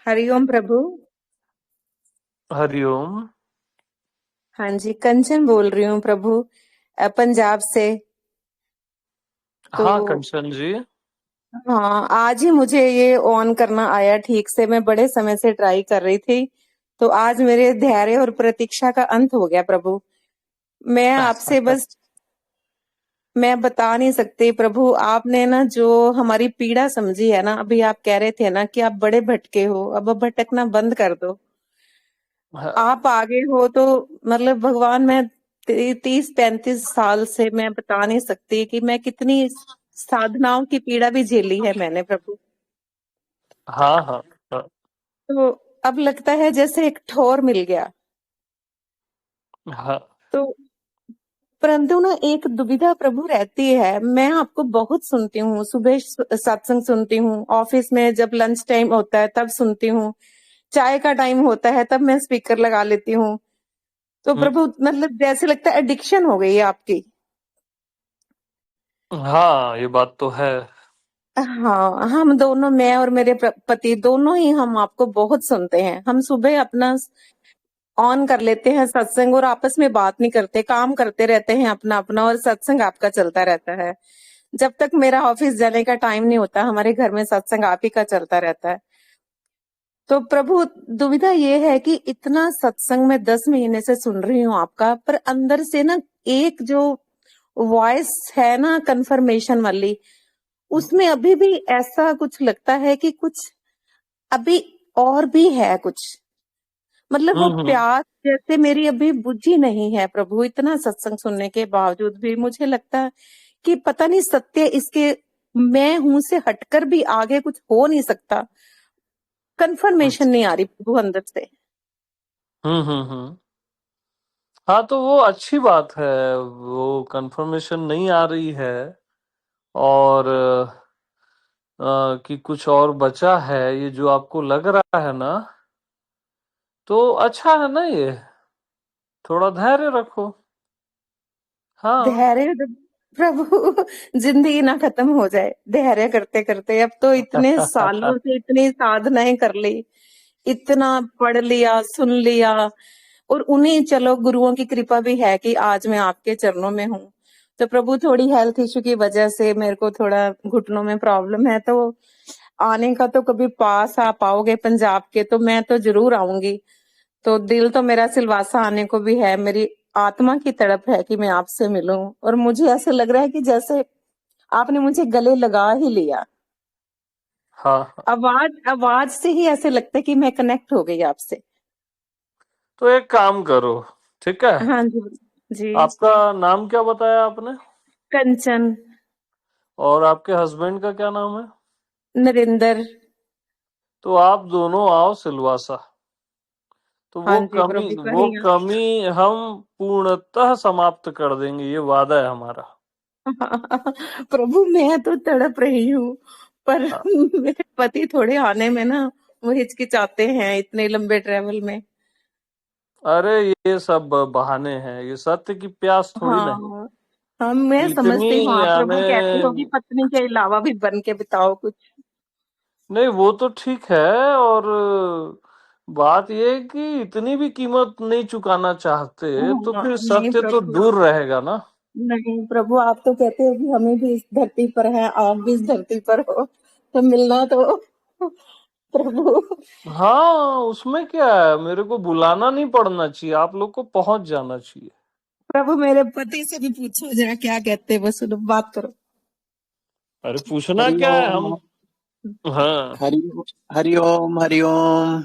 हरिओम प्रभु। हरिओम। हाँ जी, कंचन बोल रही हूँ प्रभु, पंजाब से। तो हाँ कंचन जी। हाँ, आज ही मुझे ये ऑन करना आया ठीक से। मैं बड़े समय से ट्राई कर रही थी, तो आज मेरे धैर्य और प्रतीक्षा का अंत हो गया प्रभु। मैं आपसे बस, मैं बता नहीं सकती प्रभु। आपने ना जो हमारी पीड़ा समझी है ना, अभी आप कह रहे थे ना कि आप बड़े भटके हो, अब भटकना बंद कर दो। हाँ, आप आगे हो तो मतलब भगवान, मैं 30-35 साल से मैं बता नहीं सकती कि मैं कितनी साधनाओं की पीड़ा भी झेली है मैंने प्रभु। हाँ, हाँ, हाँ, तो अब लगता है जैसे एक ठोर मिल गया। हाँ, तो परंतु ना एक दुविधा प्रभु रहती है। मैं आपको बहुत सुनती हूँ, सुबह सत्संग सुनती हूँ, ऑफिस में जब लंच टाइम होता है तब सुनती हूँ, चाय का टाइम होता है तब मैं स्पीकर लगा लेती हूँ। तो हम्म, प्रभु मतलब जैसे लगता है एडिक्शन हो गई है आपकी। हाँ, ये बात तो है। हाँ, हम दोनों, मैं और मेरे पति दोनों ही, हम आपको बहुत सुनते हैं। हम सुबह अपना ऑन कर लेते हैं सत्संग और आपस में बात नहीं करते, काम करते रहते हैं अपना अपना, और सत्संग आपका चलता रहता है। जब तक मेरा ऑफिस जाने का टाइम नहीं होता, हमारे घर में सत्संग आप ही का चलता रहता है। तो प्रभु, दुविधा ये है कि इतना सत्संग मैं 10 महीने से सुन रही हूँ आपका, पर अंदर से ना एक जो वॉइस है ना कंफर्मेशन वाली, उसमें अभी भी ऐसा कुछ लगता है कि कुछ अभी और भी है कुछ। मतलब वो हम्म, प्यास जैसे मेरी अभी बुझी नहीं है प्रभु। इतना सत्संग सुनने के बावजूद भी मुझे लगता है कि पता नहीं सत्य इसके, मैं हूं से हटकर भी आगे कुछ हो नहीं सकता। कंफर्मेशन नहीं आ रही प्रभु अंदर से। हम्म। हाँ, तो वो अच्छी बात है। वो कंफर्मेशन नहीं आ रही है। और कि कुछ और बचा है, ये जो आपको लग रहा है ना, तो अच्छा है ना ये। थोड़ा धैर्य रखो। हाँ। धैर्य प्रभु, जिंदगी ना खत्म हो जाए धैर्य करते करते। अब तो इतने सालों से इतनी साधनाएं कर ली, इतना पढ़ लिया, सुन लिया, और उन्हीं चलो गुरुओं की कृपा भी है कि आज मैं आपके चरणों में हूँ। तो प्रभु, थोड़ी हेल्थ इश्यू की वजह से मेरे को थोड़ा घुटनों में प्रॉब्लम है, तो आने का तो कभी पास आ पाओगे पंजाब के तो मैं तो जरूर आऊंगी। तो दिल तो मेरा सिलवासा आने को भी है, मेरी आत्मा की तड़प है कि मैं आपसे मिलूं। और मुझे ऐसे लग रहा है कि जैसे आपने मुझे गले लगा ही लिया। हाँ, हाँ। आवाज आवाज से ही ऐसे लगता है कि मैं कनेक्ट हो गई आपसे। तो एक काम करो, ठीक है। हाँ जी जी। आपका नाम क्या बताया आपने? कंचन। और आपके हस्बैंड का क्या नाम है? नरेंद्र। तो आप दोनों आओ सिलवासा। तो हाँ जी प्रभु, वो कहीं कमी हम पूर्णतः समाप्त कर देंगे, ये वादा है हमारा। प्रभु मैं तो तड़प रही हूँ, पर हाँ। मेरे पति थोड़े आने में ना वो हिचकिचाते हैं इतने लंबे ट्रेवल में। अरे ये सब बहाने हैं, ये सत्य की प्यास थोड़ी ना है। हाँ, हम, मैं इतनी समझती हूँ आप यानी प्रभु कहते हो कि पत्नी के अलावा भी बन के बिताओ कुछ। नहीं, वो तो ठीक है। और बात ये है कि इतनी भी कीमत नहीं चुकाना चाहते तो हाँ, फिर नहीं सत्य तो प्रभु, दूर रहेगा ना। नहीं प्रभु, आप तो कहते हो कि हमें भी इस धरती पर है, आप भी इस धरती पर हो, तो मिलना तो प्रभु। हाँ, उसमें क्या है, मेरे को बुलाना नहीं पड़ना चाहिए, आप लोग को पहुंच जाना चाहिए। प्रभु मेरे पति से भी पूछो जरा क्या कहते हैं, बस सुनो, बात करो। अरे पूछना क्या है हरिओम। हम। हाँ। हरि हरिओम हरिओम।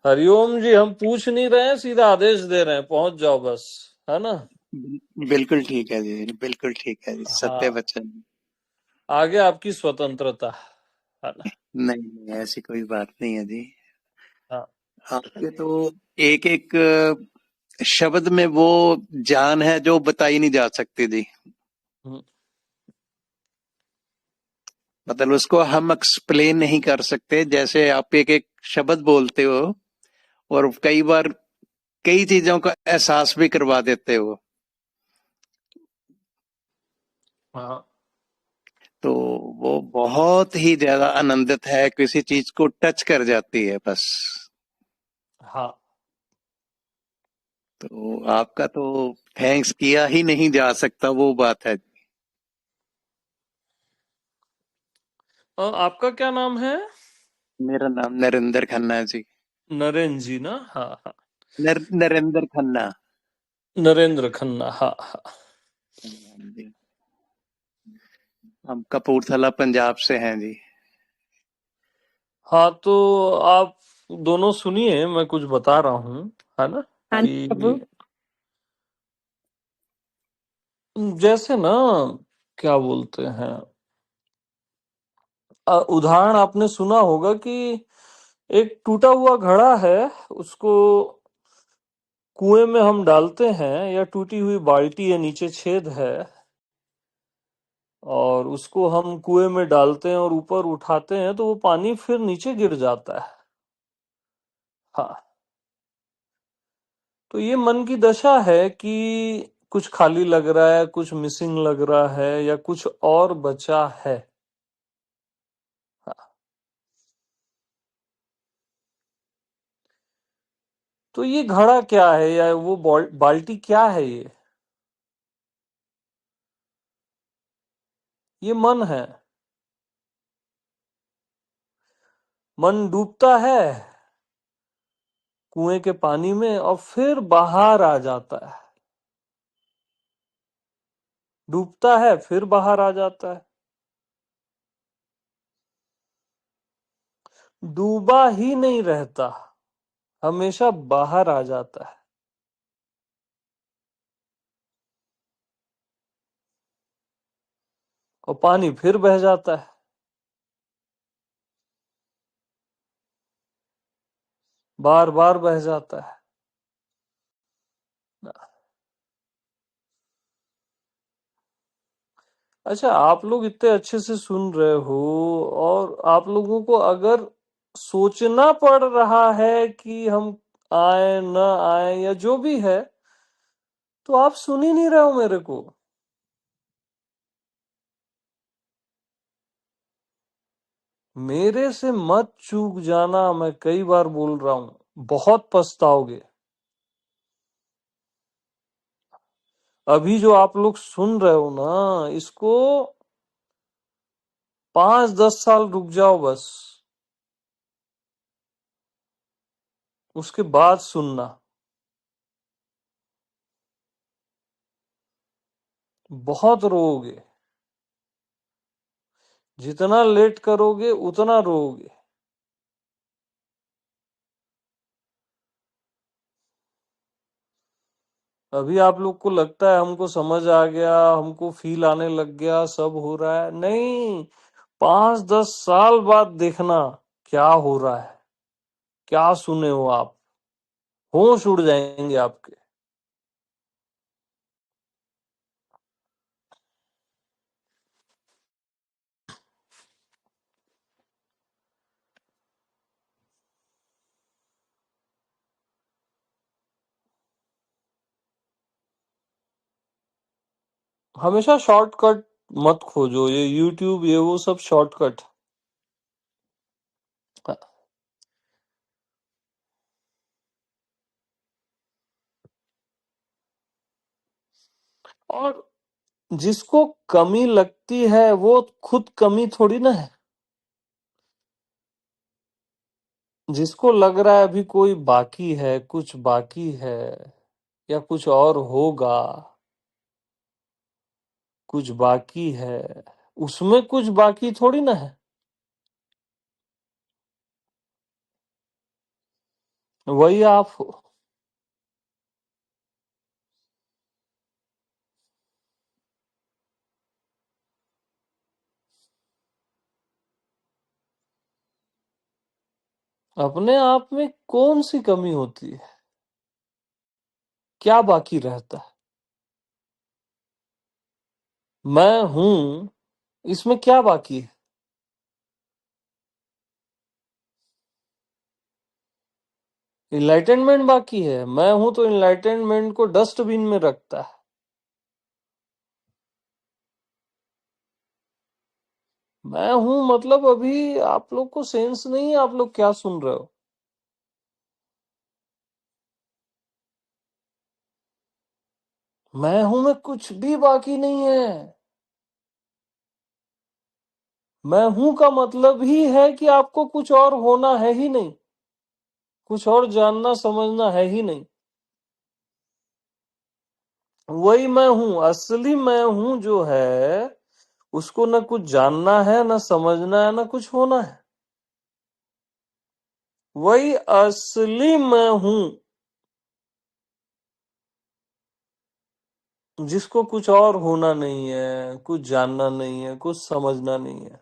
हरिओम जी, हम पूछ नहीं रहे हैं, सीधा आदेश दे रहे हैं, पहुंच जाओ बस। है ना। बिल्कुल ठीक है जी, बिल्कुल ठीक है जी, सत्य हाँ, वचन। आगे आपकी स्वतंत्रता। है ना। नहीं नहीं, ऐसी कोई बात नहीं है जी। हाँ। आपके तो एक एक शब्द में वो जान है जो बताई नहीं जा सकती जी। हम्म, मतलब उसको हम एक्सप्लेन नहीं कर सकते। जैसे आप एक एक शब्द बोलते हो और कई बार कई चीजों का एहसास भी करवा देते हो। हाँ। तो वो बहुत ही ज्यादा आनंदित है, किसी चीज को टच कर जाती है बस। हाँ, तो आपका तो थैंक्स किया ही नहीं जा सकता, वो बात है। आपका क्या नाम है? मेरा नाम नरेंद्र खन्ना जी। नरेंद्र जी ना? हाँ हाँ, नरेंद्र खन्ना। नरेंद्र खन्ना, हाँ हाँ। हम कपूरथला पंजाब से हैं जी। हाँ, तो आप दोनों सुनिए, मैं कुछ बता रहा हूँ, है ना? हाँ जी प्रभु। कि जैसे ना, क्या बोलते हैं, उदाहरण आपने सुना होगा कि एक टूटा हुआ घड़ा है, उसको कुएं में हम डालते हैं, या टूटी हुई बाल्टी है, नीचे छेद है, और उसको हम कुएं में डालते हैं और ऊपर उठाते हैं, तो वो पानी फिर नीचे गिर जाता है। हाँ, तो ये मन की दशा है कि कुछ खाली लग रहा है, कुछ मिसिंग लग रहा है, या कुछ और बचा है। हाँ, तो ये घड़ा क्या है, या वो बाल्टी क्या है? ये मन है। मन डूबता है कुएं के पानी में और फिर बाहर आ जाता है, डूबता है फिर बाहर आ जाता है, डूबा ही नहीं रहता, हमेशा बाहर आ जाता है, और पानी फिर बह जाता है, बार बार बह जाता है। अच्छा, आप लोग इतने अच्छे से सुन रहे हो, और आप लोगों को अगर सोचना पड़ रहा है कि हम आए न आए या जो भी है, तो आप सुन ही नहीं रहे हो मेरे को। मेरे से मत चूक जाना, मैं कई बार बोल रहा हूं, बहुत पछताओगे। अभी जो आप लोग सुन रहे हो ना, इसको 5-10 साल रुक जाओ बस, उसके बाद सुनना। बहुत रोओगे, जितना लेट करोगे उतना रोओगे। अभी आप लोग को लगता है हमको समझ आ गया, हमको फील आने लग गया, सब हो रहा है, नहीं। 5-10 साल बाद देखना क्या हो रहा है, क्या सुने हो आप, होश उड़ जाएंगे आपके। हमेशा शॉर्टकट मत खोजो, ये यूट्यूब ये वो सब शॉर्टकट। और जिसको कमी लगती है वो खुद कमी थोड़ी ना है। जिसको लग रहा है अभी कोई बाकी है, कुछ बाकी है, या कुछ और होगा, कुछ बाकी है, उसमें कुछ बाकी थोड़ी ना है। वही आप हो। अपने आप में कौन सी कमी होती है, क्या बाकी रहता है? मैं हूं, इसमें क्या बाकी है? इनलाइटनमेंट बाकी है। मैं हूं तो इनलाइटनमेंट को डस्टबिन में रखता है। मैं हूं मतलब अभी आप लोग को सेंस नहीं है, आप लोग क्या सुन रहे हो। मैं हूं में कुछ भी बाकी नहीं है। मैं हूं का मतलब ही है कि आपको कुछ और होना है ही नहीं, कुछ और जानना समझना है ही नहीं। वही मैं हूं, असली मैं हूं जो है, उसको न कुछ जानना है, न समझना है, न कुछ होना है। वही असली मैं हूं, जिसको कुछ और होना नहीं है, कुछ जानना नहीं है, कुछ समझना नहीं है।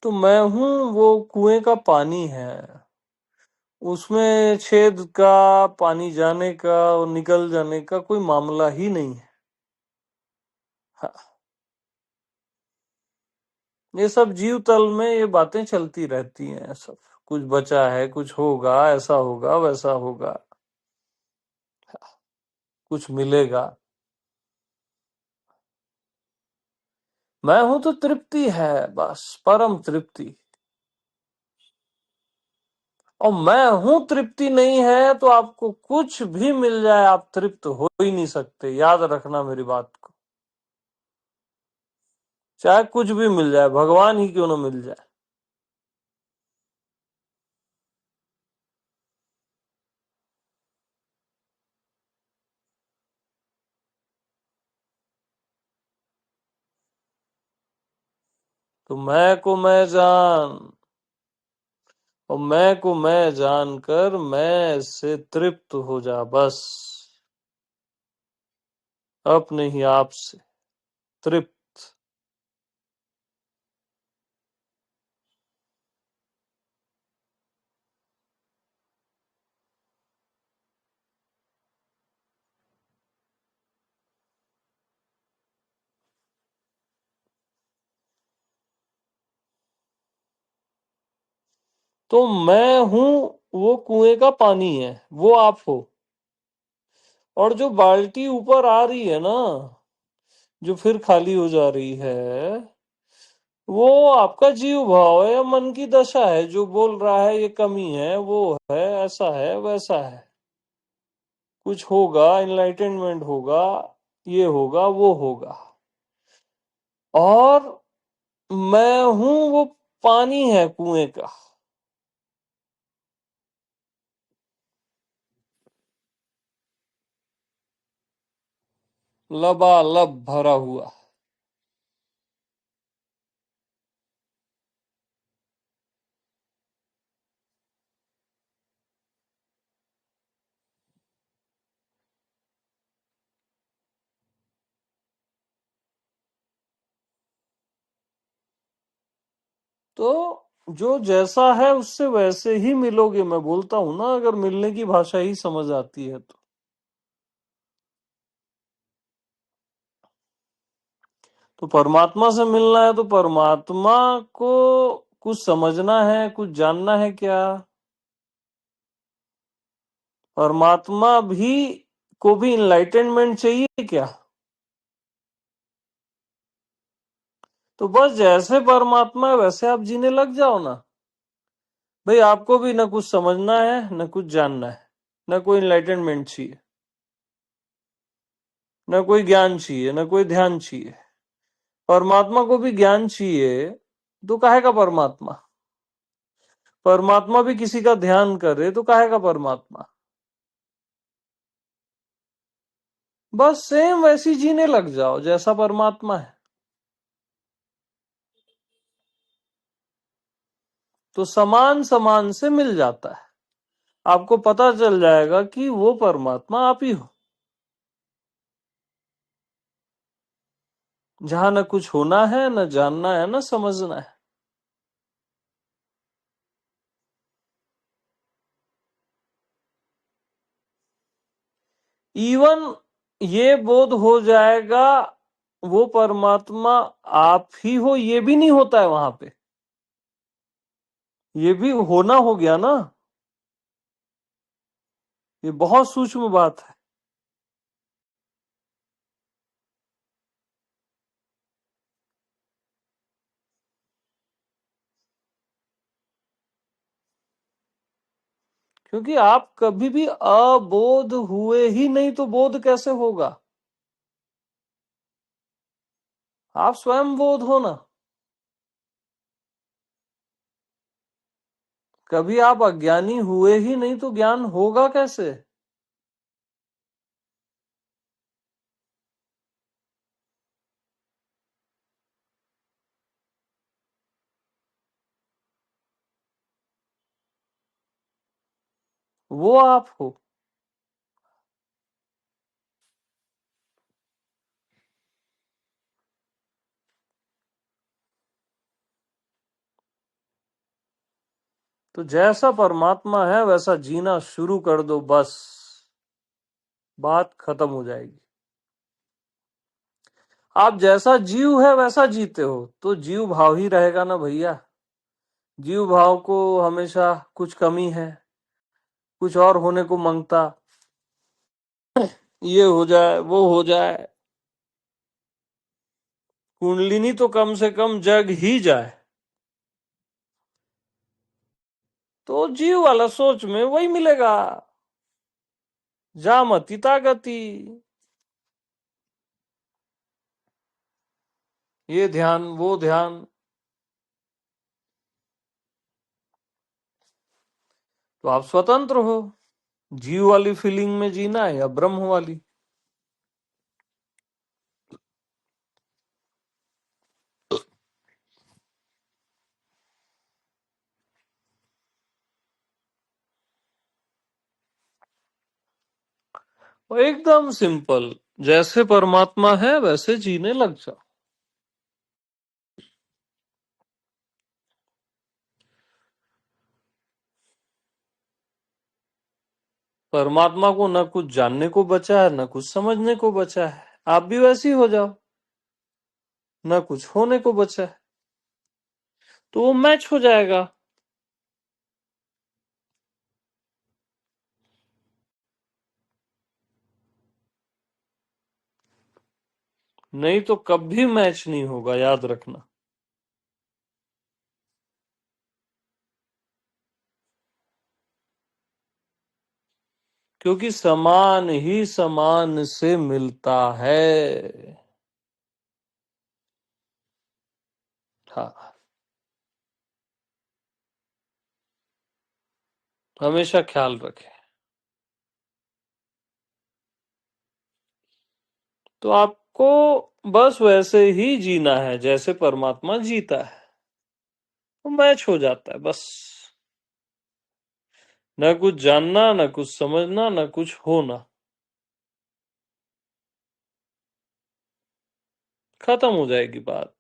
तो मैं हूं वो कुएं का पानी है, उसमें छेद का, पानी जाने का और निकल जाने का कोई मामला ही नहीं है। हाँ, ये सब जीव तल में ये बातें चलती रहती हैं सब। कुछ बचा है, कुछ होगा, ऐसा होगा, वैसा होगा, कुछ मिलेगा। मैं हूं तो तृप्ति है, बस परम तृप्ति। और मैं हूं तृप्ति नहीं है तो आपको कुछ भी मिल जाए आप तृप्त हो ही नहीं सकते, याद रखना मेरी बात को। चाहे कुछ भी मिल जाए, भगवान ही क्यों ना मिल जाए। तो मैं को मैं जान, और मैं को मैं जानकर मैं से तृप्त हो जा बस, अपने ही आप से तृप्त। तो मैं हूं वो कुएं का पानी है, वो आप हो। और जो बाल्टी ऊपर आ रही है ना, जो फिर खाली हो जा रही है, वो आपका जीव भाव है या मन की दशा है, जो बोल रहा है ये कमी है, वो है, ऐसा है, वैसा है। कुछ होगा, एनलाइटनमेंट होगा, ये होगा, वो होगा। और मैं हूं वो पानी है कुएं का, लबालब भरा हुआ। तो जो जैसा है उससे वैसे ही मिलोगे, मैं बोलता हूं ना, अगर मिलने की भाषा ही समझ आती है तो। तो परमात्मा से मिलना है तो परमात्मा को कुछ समझना है, कुछ जानना है क्या। परमात्मा भी को भी इनलाइटनमेंट चाहिए क्या। तो बस जैसे परमात्मा है वैसे आप जीने लग जाओ ना भाई। आपको भी न कुछ समझना है, न कुछ जानना है, न कोई इनलाइटनमेंट चाहिए, न कोई ज्ञान चाहिए, न कोई ध्यान चाहिए। परमात्मा को भी ज्ञान चाहिए तो काहे का परमात्मा। परमात्मा भी किसी का ध्यान करे तो काहे का परमात्मा। बस सेम वैसी जीने लग जाओ जैसा परमात्मा है। तो समान समान से मिल जाता है। आपको पता चल जाएगा कि वो परमात्मा आप ही हो, जहां न कुछ होना है, न जानना है, न समझना है। इवन ये बोध हो जाएगा वो परमात्मा आप ही हो, ये भी नहीं होता है वहां पे। ये भी होना हो गया ना। ये बहुत सूक्ष्म बात है। क्योंकि आप कभी भी अबोध हुए ही नहीं, तो बोध कैसे होगा? आप स्वयं बोध हो ना। कभी आप अज्ञानी हुए ही नहीं, तो ज्ञान होगा कैसे? वो आप हो। तो जैसा परमात्मा है वैसा जीना शुरू कर दो, बस बात खत्म हो जाएगी। आप जैसा जीव है वैसा जीते हो, तो जीव भाव ही रहेगा ना भैया। जीव भाव को हमेशा कुछ कमी है, कुछ और होने को मांगता, ये हो जाए वो हो जाए। कुंडलिनी तो कम से कम जग ही जाए। तो जीव वाला सोच में वही मिलेगा, जामति तागति। ये ध्यान वो ध्यान। तो आप स्वतंत्र हो, जीव वाली फीलिंग में जीना है या ब्रह्म वाली। और एकदम सिंपल, जैसे परमात्मा है वैसे जीने लग जाओ। परमात्मा को न कुछ जानने को बचा है, न कुछ समझने को बचा है। आप भी वैसे ही हो जाओ, न कुछ होने को बचा है, तो वो मैच हो जाएगा। नहीं तो कभी मैच नहीं होगा, याद रखना। क्योंकि समान ही समान से मिलता है। हाँ, हमेशा ख्याल रखें। तो आपको बस वैसे ही जीना है जैसे परमात्मा जीता है, तो मैच हो जाता है बस। न कुछ जानना, न कुछ समझना, न कुछ होना, खत्म हो जाएगी बात।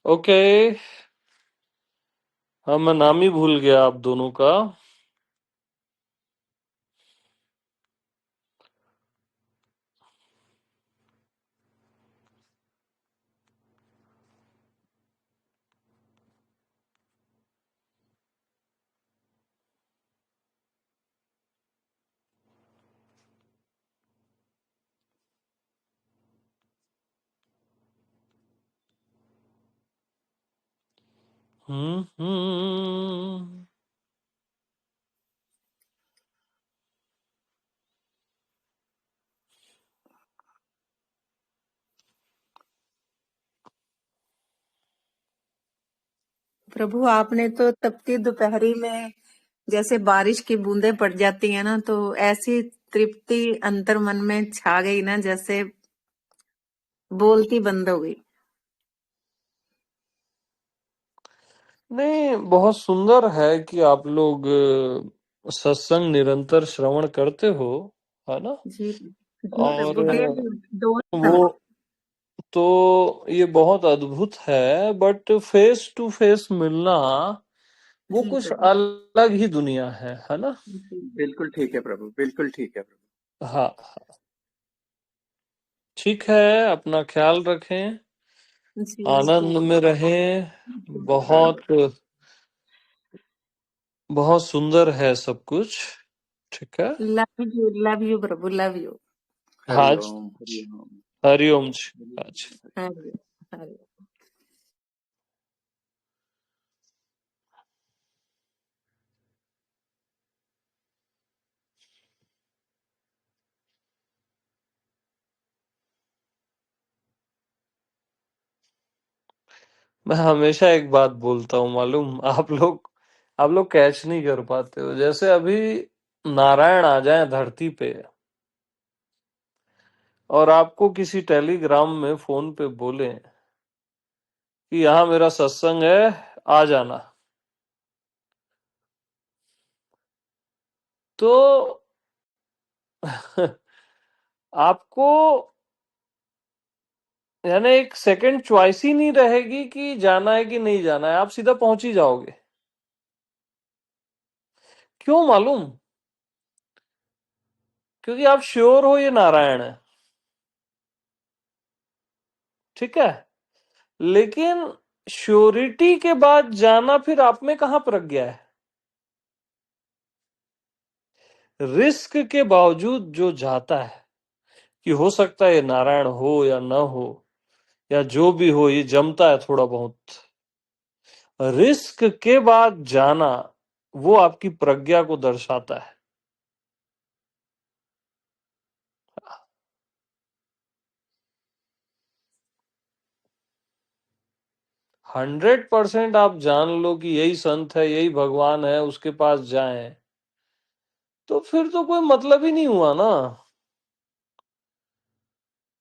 ओके। हाँ, मैं नाम ही भूल गया आप दोनों का। हम्म। प्रभु आपने तो तपती दोपहरी में जैसे बारिश की बूंदें पड़ जाती है ना, तो ऐसी तृप्ति अंतर मन में छा गई ना, जैसे बोलती बंद हो गई। नहीं, बहुत सुंदर है कि आप लोग सत्संग निरंतर श्रवण करते हो, है ना? जी जी और प्रभु, डेढ़ दो वो समय। तो ये बहुत अद्भुत है, बट फेस टू फेस मिलना वो जी कुछ प्रभु। अलग ही दुनिया है ना? जी बिल्कुल ठीक है प्रभु, बिल्कुल ठीक है प्रभु। हाँ, ठीक है, अपना ख्याल रखें, जी आनंद में रहें। बहुत बहुत सुंदर है सब कुछ, ठीक है। Love you Prabhu, love you. हाँ, हरिओम हरिओम हरिओम जी। अच्छा, हरिओम। हरि हरि। मैं हमेशा एक बात बोलता हूँ, मालूम, आप लोग कैच नहीं कर पाते हो। जैसे अभी नारायण आ जाए धरती पे और आपको किसी टेलीग्राम में फोन पे बोले कि यहाँ मेरा सत्संग है, आ जाना, तो आपको यानी एक सेकंड चॉइस ही नहीं रहेगी कि जाना है कि नहीं जाना है, आप सीधा पहुंच ही जाओगे। क्यों मालूम? क्योंकि आप श्योर हो ये नारायण है, ठीक है। लेकिन श्योरिटी के बाद जाना फिर आप में कहां प्रज्ञा है? रिस्क के बावजूद जो जाता है कि हो सकता है ये नारायण हो या ना हो, या जो भी हो, ये जमता है थोड़ा बहुत, रिस्क के बाद जाना वो आपकी प्रज्ञा को दर्शाता है। 100% आप जान लो कि यही संत है, यही भगवान है, उसके पास जाएं, तो फिर तो कोई मतलब ही नहीं हुआ ना।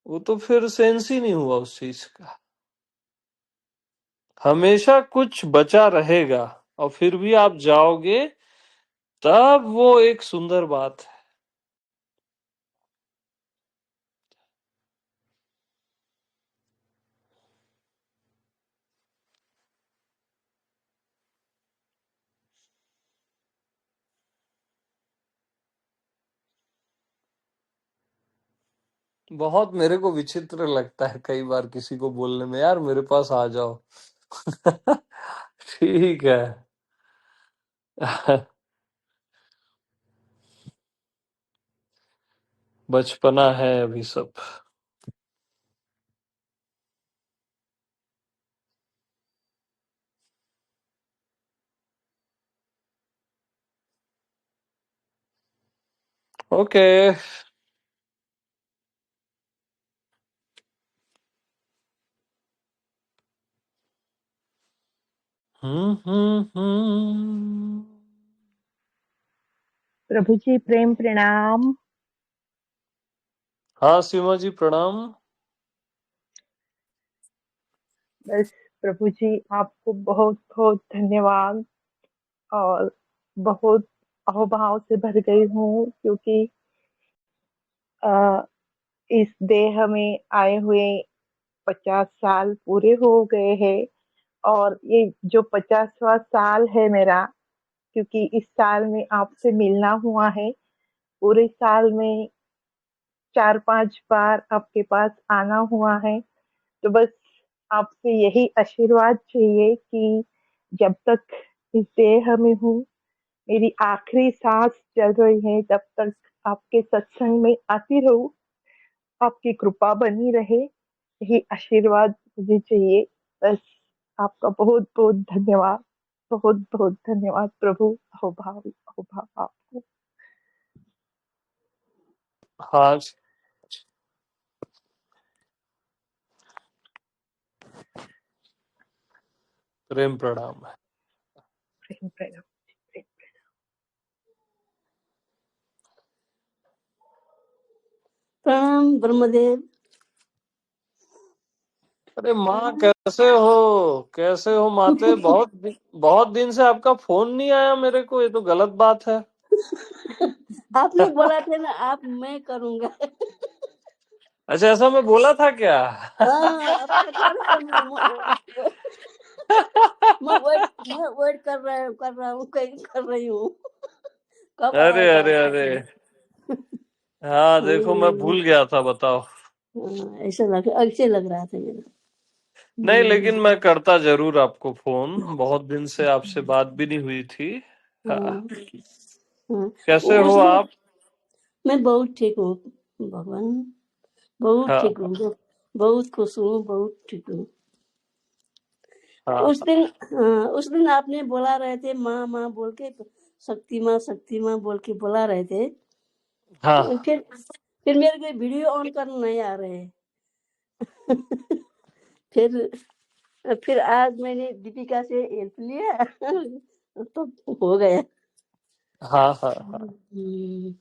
वो तो फिर सेंस ही नहीं हुआ उस चीज का। हमेशा कुछ बचा रहेगा और फिर भी आप जाओगे, तब वो एक सुंदर बात है। बहुत मेरे को विचित्र लगता है कई बार किसी को बोलने में, यार मेरे पास आ जाओ। ठीक है। बचपना है अभी सब। ओके। हम्म। प्रभु जी प्रेम प्रणाम। हाँ सीमा जी, प्रणाम। बस प्रभु जी आपको बहुत बहुत धन्यवाद, और बहुत अहोभाव से भर गई हूँ, क्योंकि अ, इस देह में आए हुए 50 साल पूरे हो गए हैं। और ये जो 50वां साल है मेरा, क्योंकि इस साल में आपसे मिलना हुआ है। पूरे साल में 4-5 बार आपके पास आना हुआ है। तो बस आपसे यही आशीर्वाद चाहिए कि जब तक इस देह में हूँ, मेरी आखिरी सांस चल रही है, तब तक आपके सत्संग में आती रहूं, आपकी कृपा बनी रहे, यही आशीर्वाद मुझे चाहिए। बस आपका बहुत बहुत धन्यवाद, बहुत बहुत धन्यवाद प्रभु। अहोभाव अहोभाव आपको। हाँ, प्रेम प्रणाम है। प्रेम प्रेम प्रेम। प्रणाम ब्रह्मदेव। अरे माँ, कैसे हो माते? बहुत दिन से आपका फोन नहीं आया मेरे को, ये तो गलत बात है। आपने बोला था ना, आप मैं करूंगा। अच्छा, ऐसा मैं बोला था क्या? हाँ, आप करो मैं वेट कर रहा हूँ कहीं कर रही हूँ। कब अरे आएगा? अरे अरे, हाँ देखो मैं भूल गया था, बताओ। ऐसे लग रहा था मेरा। नहीं, लेकिन मैं करता जरूर आपको फोन, बहुत दिन से आपसे बात भी नहीं हुई थी। हाँ, हाँ, हाँ। कैसे उस हो दिन आप? मैं बहुत ठीक हूँ भगवान, बहुत ठीक हाँ हूँ, बहुत खुश हूँ, बहुत ठीक हूँ। हाँ उस दिन आपने बोला रहे थे माँ माँ बोल के, शक्ति माँ बोल के बोला रहे थे। हाँ फिर मेरे को वीडियो ऑन करना नहीं आ रहे। फिर आज मैंने दीपिका से हेल्प लिया तो हो गया। हाँ हाँ हाँ। हम्म,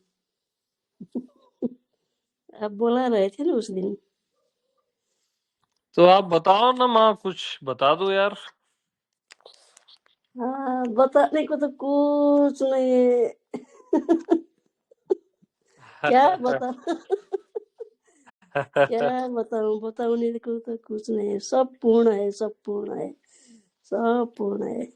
आप बोला रहे थे ना उस दिन। तो आप बताओ ना माँ, कुछ बता दो यार। हाँ, बताने को तो कुछ नहीं है। क्या बता क्या बताने को तो कुछ नहीं है। सब पूर्ण है, सब पूर्ण है, सब पूर्ण है।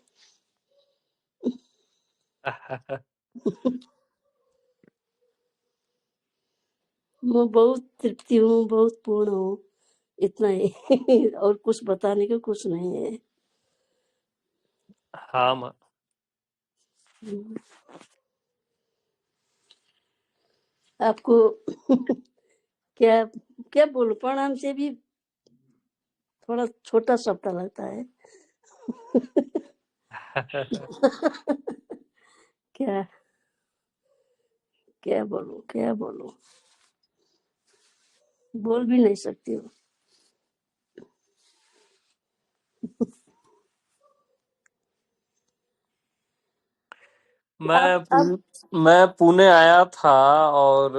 मैं बहुत तृप्ति हूँ, बहुत पूर्ण हूँ, इतना ही। और कुछ बताने को कुछ नहीं है। हाँ माँ। आपको क्या क्या बोलूं, प्रणाम से भी थोड़ा छोटा शब्द लगता है। क्या क्या बोलूं, बोल भी नहीं सकती हूँ। आप मैं पुणे आया था, और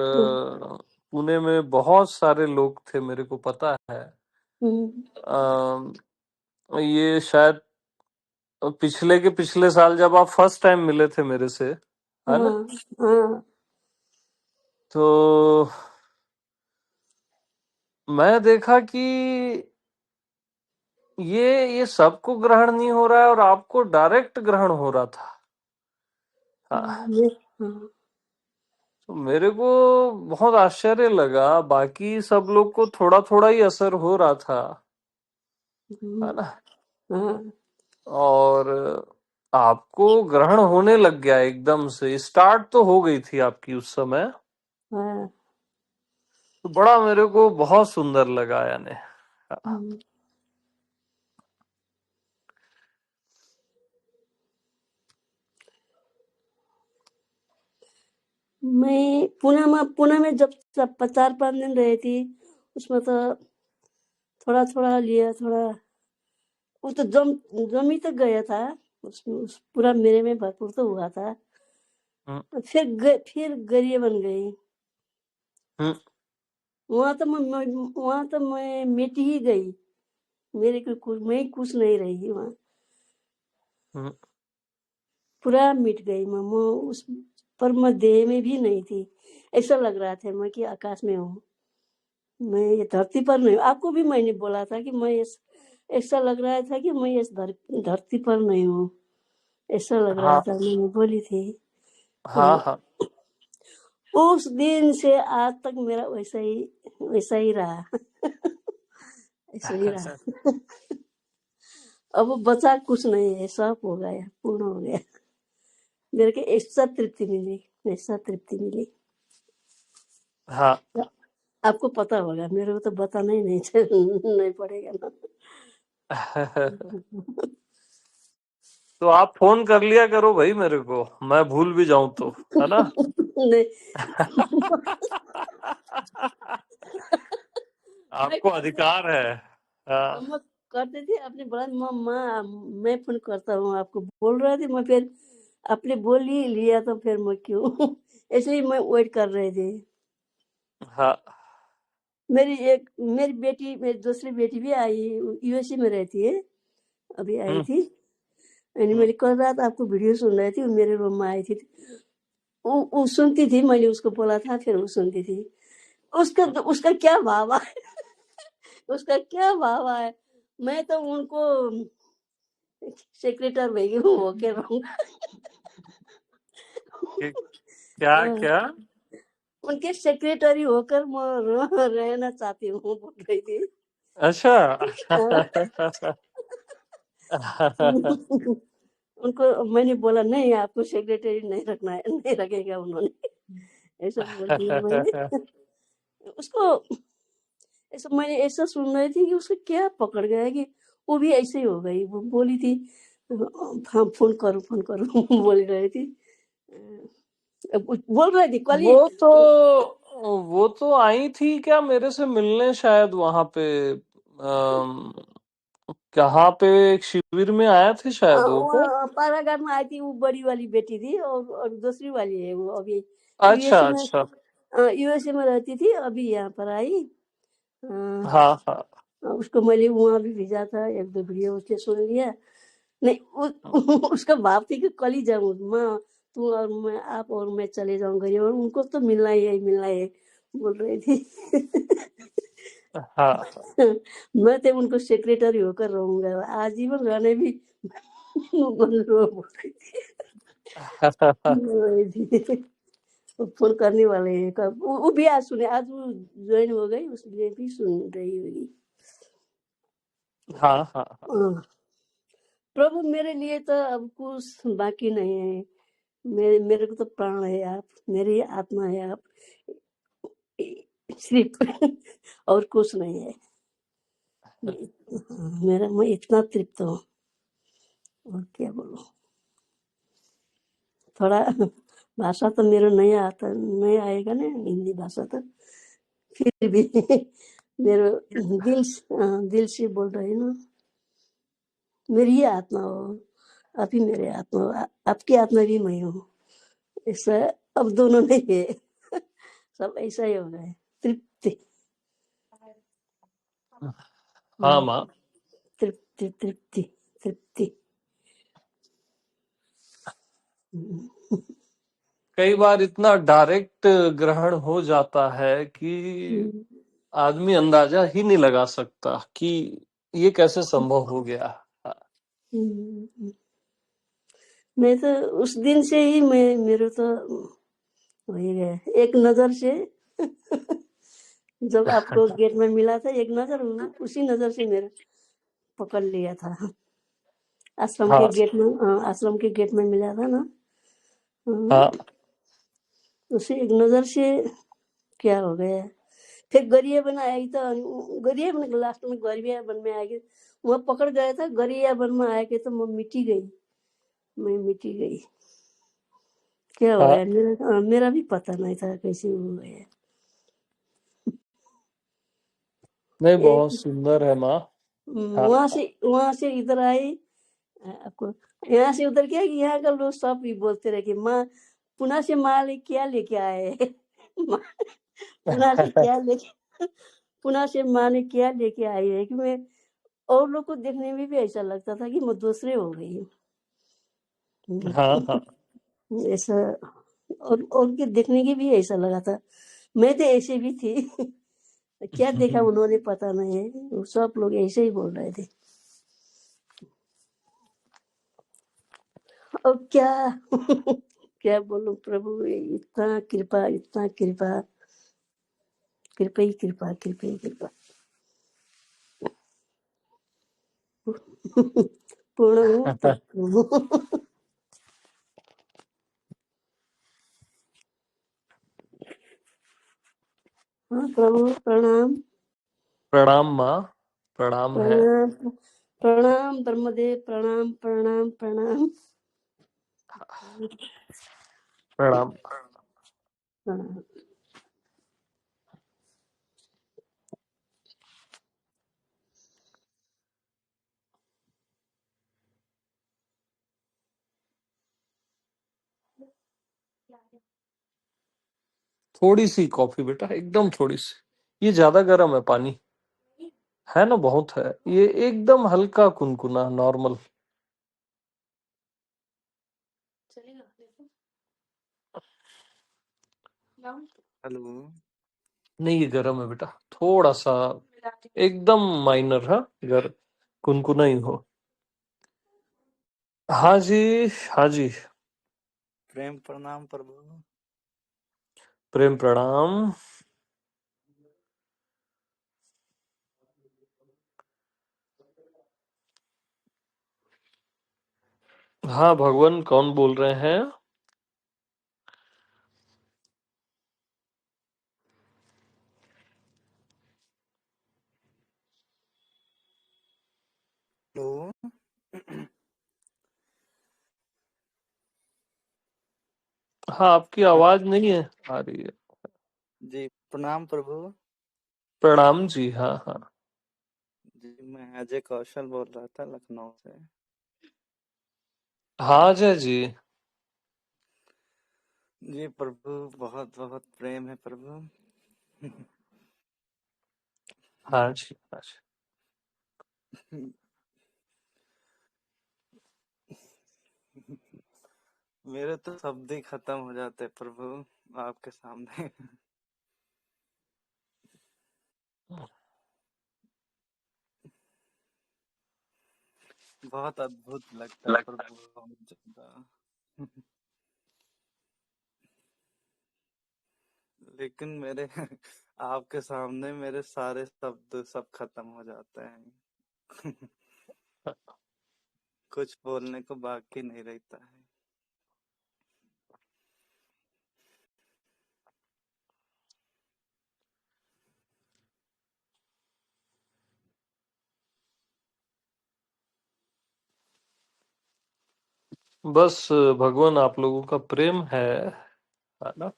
पुणे में बहुत सारे लोग थे, मेरे को पता है। ये शायद पिछले साल जब आप फर्स्ट टाइम मिले थे मेरे से, है ना? हाँ हाँ तो मैं देखा कि ये सबको ग्रहण नहीं हो रहा है, और आपको डायरेक्ट ग्रहण हो रहा था। हाँ, हाँ, तो मेरे को बहुत आश्चर्य लगा। बाकी सब लोग को थोड़ा थोड़ा ही असर हो रहा था, है ना? हाँ, और आपको ग्रहण होने लग गया एकदम से। स्टार्ट तो हो गई थी आपकी उस समय, हाँ। तो बड़ा मेरे को बहुत सुंदर लगा यानी। मैं पुणे में जब 4-5 दिन रही थी, उसमें तो थोड़ा थोड़ा लिया, थोड़ा वो तो जमी तक गया था। उसमें पूरा मेरे में भरपूर तो हुआ था। हम्म फिर गरिया बन गई। हम्म वहां तो मैं मिट ही गई। मेरे को मैं कुछ नहीं रही वहां, हम्म पूरा मिट गई मैं उस पर। मैं देह में भी नहीं थी। ऐसा लग रहा था मैं कि आकाश में हूँ, मैं ये धरती पर नहीं हूँ। आपको भी मैंने बोला था कि मैं ऐसा लग रहा था कि मैं इस धरती पर नहीं हूँ, ऐसा लग रहा हाँ था, मैंने बोली थी। हाँ तो हाँ। उस दिन से आज तक मेरा वैसा ही रहा। ऐसा ही रहा। अब बचा कुछ नहीं है, सब हो गया, पूर्ण हो गया। मेरे को ऐसा तृप्ति मिली। हाँ। आपको पता होगा, मेरे को तो बताना ही नहीं पड़ेगा ना। तो आप फोन कर लिया करो भाई मेरे को, मैं भूल भी जाऊं तो, है ना? नहीं, मैं आपको अधिकार है। हाँ हम करते थे, अब आपने बोला माँ मैं फोन करता हूँ आपको बोल रहे थे, मैं फिर आपने बोल ही लिया तो फिर मैं क्यों ऐसे ही मैं वेट कर रहे थे। हाँ। मेरी दूसरी बेटी भी आई, यूएसए में रहती है, अभी आई थी। मैंने कल रात आपको वीडियो सुन रही थी, वो मेरे रूम में आई थी। वो सुनती थी, मैंने उसको बोला था, फिर वो सुनती थी। उसका क्या भाव है उसका क्या भाव है। मैं तो उनको सेक्रेटरी होके रहूंगा। क्या क्या? उनके सेक्रेटरी होकर मैं रहना चाहती हूँ, बोल रही थी। अच्छा। उनको मैंने बोला नहीं, आपको सेक्रेटरी नहीं रखना है, नहीं रखेगा उन्होंने, ऐसा बोल दिया मैंने उसको। ऐसा मैंने ऐसा सुन रही थी कि उसको क्या पकड़ गया कि वो भी ऐसे ही हो गई। वो बोली थी हाँ फोन करो बोल रही थी, बोल रही थी कल ही। वो तो आई थी क्या मेरे से मिलने, शायद वहां पे कहाँ पे एक शिविर में आया थे शायद वो क्या? पारागार में आई थी, वो बड़ी वाली बेटी थी, और दूसरी वाली है वो अभी अच्छा यूएसए में, अच्छा। यूएसए में रहती थी, अभी यहाँ पर आई। हाँ हाँ। उसको मैंने वहाँ भी भेजा था, एक दो वीडियो उसने सुन लिया। नहीं उसका भाव थी कि कल ही जाऊँ माँ, तू और मैं, आप और मैं चले जाऊँ घर, और उनको तो मिलना ही है बोल रही थी। हाँ मैं तो उनको सेक्रेटरी होकर रहूंगा आजीवन, रहने भी बोल रही थी। वो फोन करने वाले हैं कब, वो भी आज सुने, आज वो ज्वाइन हो गई, उसने भी सुन रही होगी। हाँ हाँ। प्रभु मेरे लिए तो अब कुछ बाकी नहीं है। मेरे को तो प्राण है आप, मेरी आत्मा है आप, सिर्फ और कुछ नहीं है। मैं इतना तृप्त हूँ, और क्या बोलूं। थोड़ा भाषा तो मेरा नहीं आएगा ना, हिंदी भाषा तो फिर भी मेरे दिल से बोल रही ना, मेरी ही आत्मा हो, आप ही मेरे आत्मा हो, आपकी आत्मा भी मैं हूँ। ऐसा अब दोनों नहीं है, सब ऐसा ही हो गए, तृप्ति। हाँ माँ। तृप्ति तृप्ति तृप्ति। कई बार इतना डायरेक्ट ग्रहण हो जाता है कि आदमी अंदाजा ही नहीं लगा सकता कि ये कैसे संभव हो गया। मैं तो उस दिन से ही मेरे तो हो ही गया, एक नजर से जब आपको गेट में मिला था, एक नजर, उसी नजर से मेरा पकड़ लिया था। आश्रम के हाँ गेट में, आश्रम के गेट में मिला था ना, हाँ उसी एक नजर से क्या हो गया। फिर गरिया बन आई, तो गरिया बन लास्ट में गरिया बन में आएगी, वह पकड़ गया था। गरिया बन में आएगी तो मैं मिटी गई, मैं मिटी गई। क्या हो हाँ। गया मेरा भी पता नहीं था कैसे हो गया। नहीं, बहुत एक सुंदर है माँ। हाँ वहां से इधर आई, आपको यहाँ से उधर क्या कि यहाँ का लोग सब भी बोलते रहे कि माँ पुणे से माँ क्या लेके आए पुणे से क्या लेके पुणे से माँ ने क्या लेके आई है, कि मैं और लोग को देखने में भी ऐसा लगता था कि मैं दूसरे हो गई हाँ हाँ। हूँ। ऐसा और के देखने की भी ऐसा लगा था, मैं तो ऐसे भी थी। क्या देखा उन्होंने पता नहीं है, वो सब लोग ऐसे ही बोल रहे थे। और क्या क्या बोलूं प्रभु, इतना कृपा, इतना कृपा, कृपा ही कृपा, कृपा ही कृपा। पूर्ण हूँ तृप्त हूँ। हाँ प्रभु प्रणाम, प्रणाम माँ। प्रणाम है। प्रणाम, प्रणाम ब्रह्मदेव, प्रणाम प्रणाम प्रणाम प्रणाम। प्रणाम। थोड़ी सी कॉफी बेटा, एकदम थोड़ी सी। ये ज्यादा गर्म है पानी, है ना, बहुत है। ये एकदम हल्का कुनकुना नॉर्मल। हेलो। नहीं ये गर्म है बेटा, थोड़ा सा, एकदम माइनर। हाँ, गर कुनकुना ही हो। हाँ जी, हाँ जी। प्रेम प्रणाम प्रभु। प्रेम प्रणाम। हाँ भगवान, कौन बोल रहे हैं? हेलो। हाँ, आपकी आवाज नहीं है आ रही है। जी प्रणाम प्रभु। प्रणाम जी। हाँ हाँ। जी मैं अजय कौशल बोल रहा था लखनऊ से। हाँ जय जी। जी प्रभु, बहुत बहुत प्रेम है प्रभु। हाँ जी, हाँ जी। मेरे तो शब्द ही खत्म हो जाते प्रभु आपके सामने। बहुत अद्भुत लगता है प्रभु, बहुत ज्यादा। लेकिन मेरे आपके सामने मेरे सारे शब्द सब खत्म हो जाते हैं। कुछ बोलने को बाकी नहीं रहता है। बस भगवान आप लोगों का प्रेम है ना।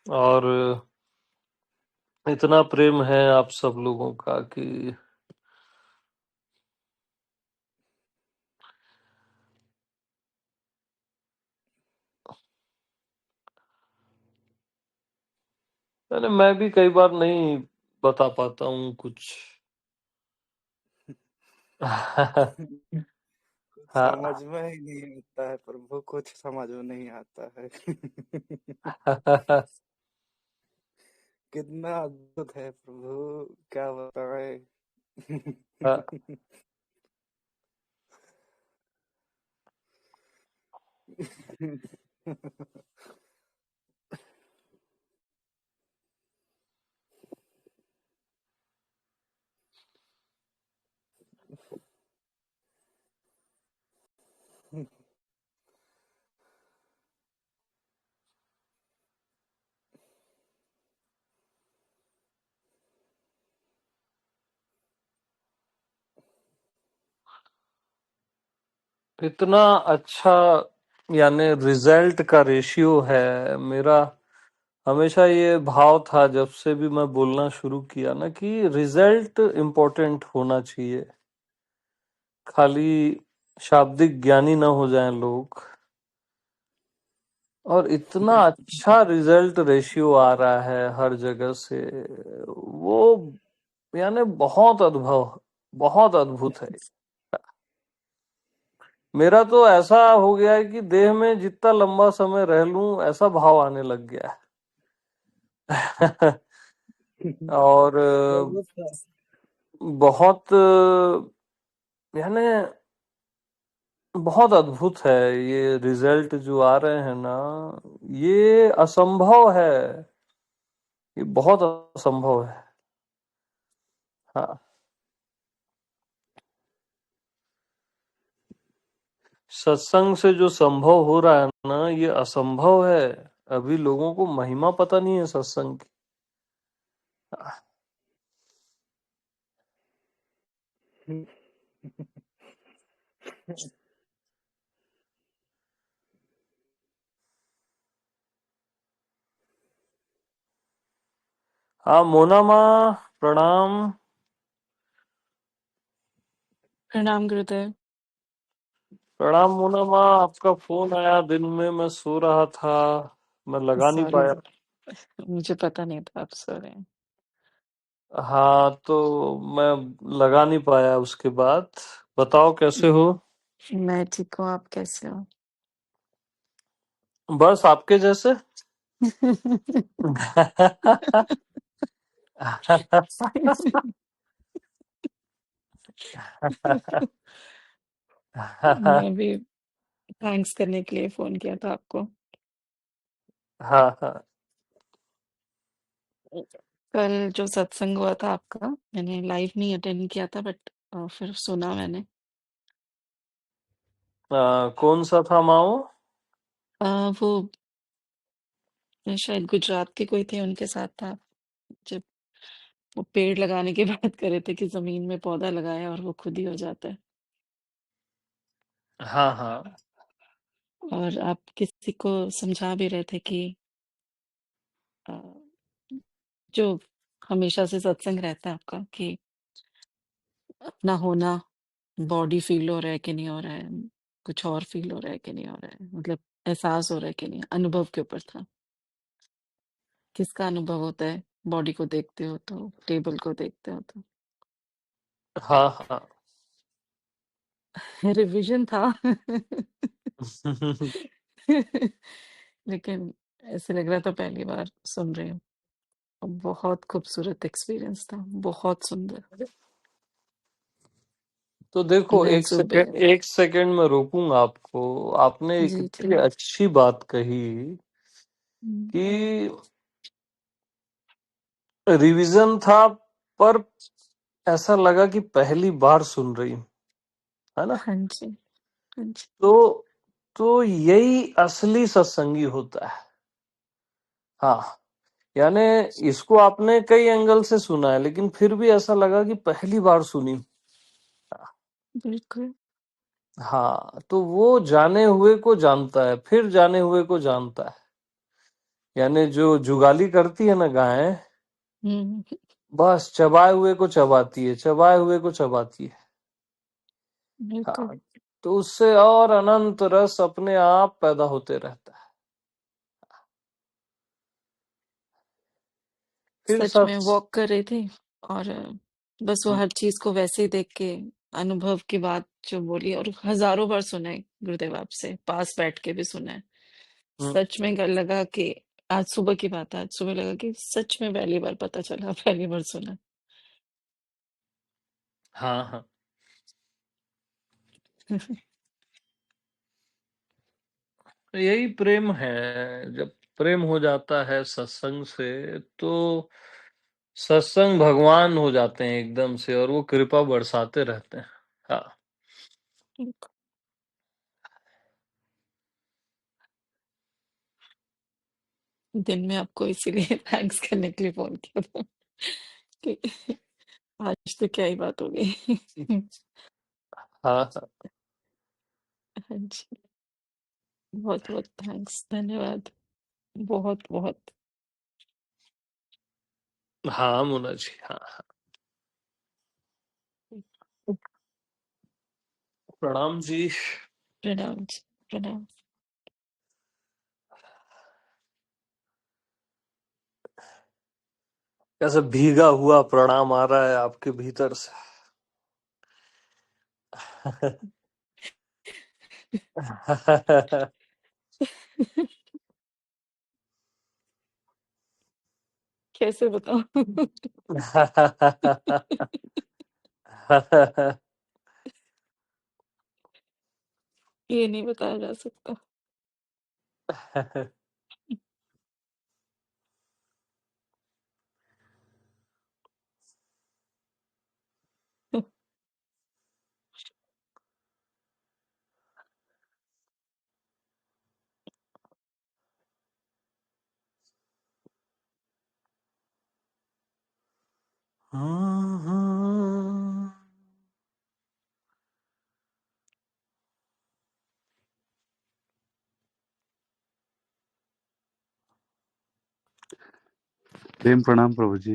और इतना प्रेम है आप सब लोगों का कि मैं भी कई बार नहीं बता पाता हूँ कुछ। कुछ समझ हाँ। में ही नहीं आता है प्रभु, कुछ समझ में नहीं आता है। कितना अद्भुत है प्रभु, क्या बताएं। इतना अच्छा, यानी रिजल्ट का रेशियो है मेरा। हमेशा ये भाव था जब से भी मैं बोलना शुरू किया ना, कि रिजल्ट इम्पोर्टेंट होना चाहिए, खाली शाब्दिक ज्ञानी ना हो जाएं लोग। और इतना अच्छा रिजल्ट रेशियो आ रहा है हर जगह से, वो यानी बहुत अद्भुत है। मेरा तो ऐसा हो गया है कि देह में जितना लंबा समय रह लूं ऐसा भाव आने लग गया है। और प्रभु बहुत यानी बहुत अद्भुत है ये रिजल्ट जो आ रहे हैं ना। ये असंभव है, ये बहुत असंभव है। हाँ, सत्संग से जो संभव हो रहा है ना, ये असंभव है। अभी लोगों को महिमा पता नहीं है सत्संग की। हाँ मोना माँ, प्रणाम। प्रणाम गुरुदेव। प्रणाम मोना माँ, आपका फोन आया दिन में, मैं सो रहा था, मैं लगा नहीं सॉरी, पाया। मुझे पता नहीं था आप सो रहे हैं। हाँ, तो मैं लगा नहीं पाया उसके बाद। बताओ कैसे हो? मैं ठीक हूँ, आप कैसे हो? बस आपके जैसे। मैं भी थैंक्स करने के लिए फोन किया था आपको। हाँ हाँ। कल जो सत्संग हुआ था आपका, मैंने लाइव नहीं अटेंड किया था, बट फिर सुना मैंने। कौन सा था माओ? वो शायद गुजरात के कोई थे, उनके साथ था, जब वो पेड़ लगाने की बात कर रहे थे कि जमीन में पौधा लगाया और वो खुद ही हो जाता है। हाँ हाँ। और आप किसी को समझा भी रहे थे कि अ, जो हमेशा से सत्संग रहता है आपका, कि अपना होना, बॉडी फील हो रहा है कि नहीं हो रहा है, कुछ और फील हो रहा है कि नहीं हो रहा है, मतलब एहसास हो रहा है कि नहीं, अनुभव के ऊपर था। किसका अनुभव होता है? बॉडी को देखते हो तो, टेबल को देखते हो तो। हाँ हाँ। रिवीजन था। लेकिन ऐसे लग रहा था पहली बार सुन रही हूँ। और बहुत खूबसूरत एक्सपीरियंस था, बहुत सुंदर। तो देखो, मैं एक जुबेर। सेकंड में रोकूंगा आपको। आपने एक जी इतनी ठीक। अच्छी बात कही हम्म, कि रिवीजन था, पर ऐसा लगा कि पहली बार सुन रही हूँ, है ना? हाँ जी, हाँ जी, तो यही असली सत्संगी होता है। हाँ, यानी इसको आपने कई एंगल से सुना है, लेकिन फिर भी ऐसा लगा कि पहली बार सुनी। बिल्कुल। हाँ, तो वो जाने हुए को जानता है, फिर जाने हुए को जानता है। यानी जो जुगाली करती है ना गाय, हम्म, बस चबाए हुए को चबाती है, चबाए हुए को चबाती है। बिल्कुल। हाँ, तो उससे और अनंत रस अपने आप पैदा होते रहता है। फिर सच सब। में वॉक कर रही थी, और बस वो हर चीज को वैसे ही देख के, अनुभव की बात जो बोली, और हजारों बार सुना है गुरुदेव आपसे, पास बैठ के भी सुना है। हम्म, सच में लगा कि आज सुबह की बात है, आज सुबह लगा कि सच में पहली बार पता चला, पहली बार सुना। हाँ हाँ। यही प्रेम है। जब प्रेम हो जाता है सत्संग से, तो सत्संग भगवान हो जाते हैं एकदम से, और वो कृपा बरसाते रहते हैं। हाँ। दिन में आपको इसीलिए थैंक्स करने के लिए फोन किया था कि आज तो क्या ही बात हो गई। हाँ हाँ। हाँ जी, बहुत बहुत थैंक्स, धन्यवाद, बहुत बहुत। हाँ मुन्ना जी, हाँ हाँ। प्रणाम जी। प्रणाम जी, प्रणाम। कैसे भीगा हुआ प्रणाम आ रहा है आपके भीतर से। कैसे बताऊं? ये नहीं बताया जा सकता। प्रेम प्रणाम प्रभु जी।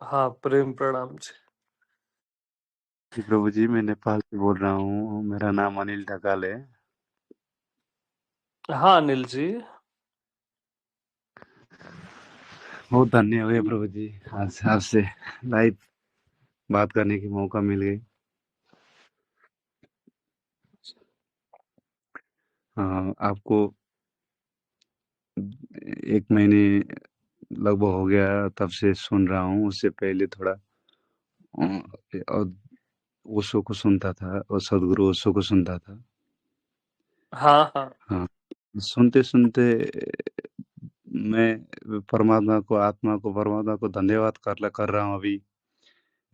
हाँ, प्रेम प्रणाम जी। जी प्रभु जी, मैं नेपाल से बोल रहा हूँ। मेरा नाम अनिल ढकाल है। हाँ अनिल जी। बहुत धन्य हुए प्रभु जी, आज आपसे लाइव बात करने की मौका मिल गई। आपको 1 महीने लगभग हो गया तब से सुन रहा हूँ। उससे पहले थोड़ा और ओशो को सुनता था और सदगुरु ओशो को सुनता था। हाँ हाँ हाँ, सुनते सुनते मैं परमात्मा को धन्यवाद कर रहा हूँ। अभी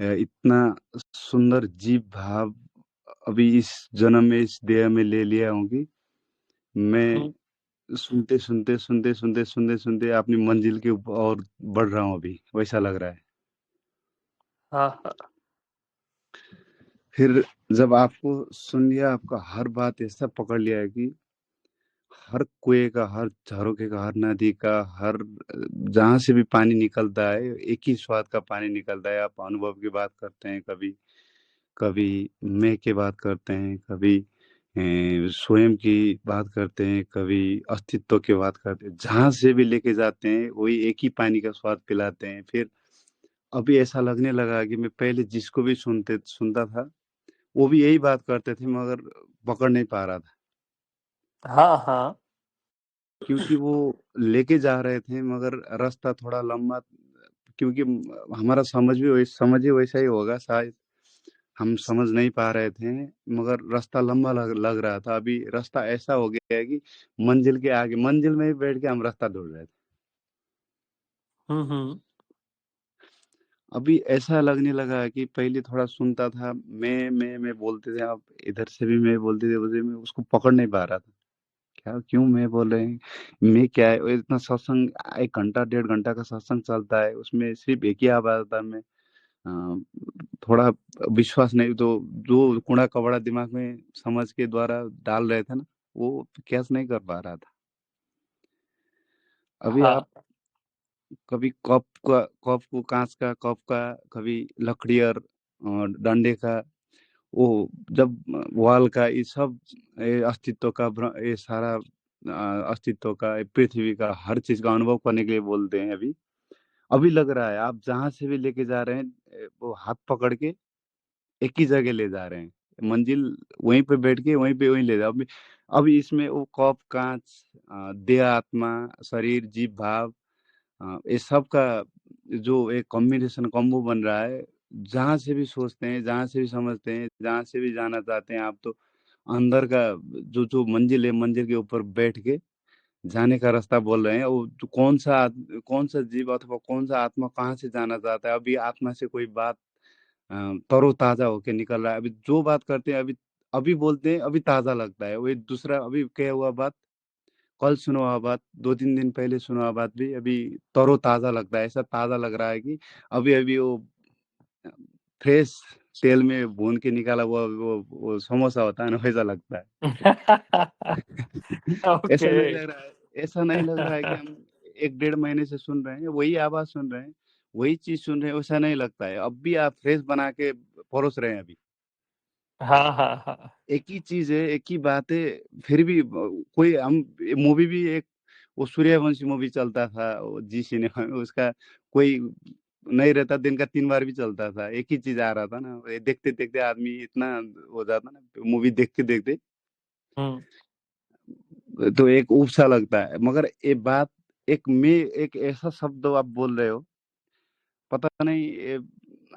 इतना सुंदर जीव भाव अभी इस जन्म में इस देह में ले लिया हूँ कि मैं हम्म, सुनते अपनी मंजिल के ऊपर और बढ़ रहा हूँ। अभी वैसा लग रहा है। हाँ हाँ फिर जब आपको सुन लिया, आपका हर बात ऐसा पकड़ लिया है कि हर कुएं का, हर झरोखे का, हर नदी का, हर जहां से भी पानी निकलता है एक ही स्वाद का पानी निकलता है। आप अनुभव की बात करते हैं, कभी कभी मैं की बात करते हैं, कभी स्वयं की बात करते हैं, कभी अस्तित्व की बात करते हैं। जहां से भी लेके जाते हैं वही एक ही पानी का स्वाद पिलाते हैं। फिर अभी ऐसा लगने लगा कि मैं पहले जिसको भी सुनता था वो भी यही बात करते थे, मगर पकड़ नहीं पा रहा था, हाँ हाँ क्योंकि वो लेके जा रहे थे मगर रास्ता थोड़ा लंबा। क्योंकि हमारा समझ ही वैसा ही होगा शायद। हम समझ नहीं पा रहे थे, मगर रास्ता लंबा लग रहा था। अभी रास्ता ऐसा हो गया है कि मंजिल के आगे, मंजिल में ही बैठ के हम रास्ता ढूंढ रहे थे। हम्म। अभी ऐसा लगने लगा है कि पहले थोड़ा सुनता था, मैं बोलते थे, आप इधर से भी मैं बोलते थे, उधर मैं उसको पकड़ नहीं पा रहा था। क्या, क्यों मैं बोल रहे हैं, मैं क्या है। वो इतना सत्संग 1 घंटा 1.5 घंटा का सत्संग चलता है, उसमें सिर्फ एक ही आवाज आता है। मैं थोड़ा विश्वास नहीं, तो जो कूड़ा कबड़ा दिमाग में समझ के द्वारा डाल रहे थे ना, वो कैच नहीं कर पा रहा था। अभी आप हाँ कभी कप को, कांच का कप का, कभी लकड़ी और डंडे का, वो जब वाल का, ये सब अस्तित्व का ये सारा अस्तित्व का, ये पृथ्वी का हर चीज का अनुभव करने के लिए बोलते हैं। अभी अभी लग रहा है आप जहां से भी लेके जा रहे हैं, वो हाथ पकड़ के एक ही जगह ले जा रहे हैं। मंजिल वहीं पे बैठ के वहीं ले जा। अभी इसमें वो कप, कांच, देह, आत्मा, शरीर, जीव भाव, ये सब का जो एक कॉम्बिनेशन कॉम्बो बन रहा है। जहां से भी सोचते हैं, जहां से भी समझते हैं, जहां से भी जाना चाहते हैं आप, तो अंदर का जो जो मंजिल है, मंजिल के ऊपर बैठ के जाने का रास्ता बोल रहे हैं। वो जो कौन सा जीव अथवा कौन सा आत्मा कहाँ से जाना चाहता है। अभी आत्मा से कोई बात तरोताजा होके निकल रहा है। अभी जो बात करते हैं, अभी अभी बोलते हैं, अभी ताजा लगता है। वही दूसरा अभी कहा हुआ बात, कल सुना हुआ बात, 2-3 दिन पहले सुना हुआ बात भी अभी तरोताजा लगता है। ऐसा ताजा लग रहा है कि अभी अभी वो फ्रेश तेल में भून के निकाला हुआ वो समोसा होता है ना, वैसा लगता है। ऐसा ओके। नहीं लग रहा है, ऐसा नहीं लग रहा है कि हम 1-1.5 महीने से सुन रहे हैं, वही आवाज सुन रहे हैं, वही चीज सुन रहे हैं। वैसा नहीं लगता है। अब भी आप फ्रेश बना के परोस रहे हैं। अभी हाँ हाँ हाँ एक ही चीज है, एक ही बात है। फिर भी कोई हम मूवी भी एक, वो सूर्यवंशी मूवी चलता था वो जी सिनेमा में, उसका कोई नहीं रहता, दिन का 3 बार भी चलता था, एक ही चीज आ रहा था ना। ये देखते देखते आदमी इतना हो जाता ना, मूवी देखते देखते, हम्म तो एक उपसा लगता है। मगर ये बात, एक ऐसा शब्द आप बोल रहे हो, पता नहीं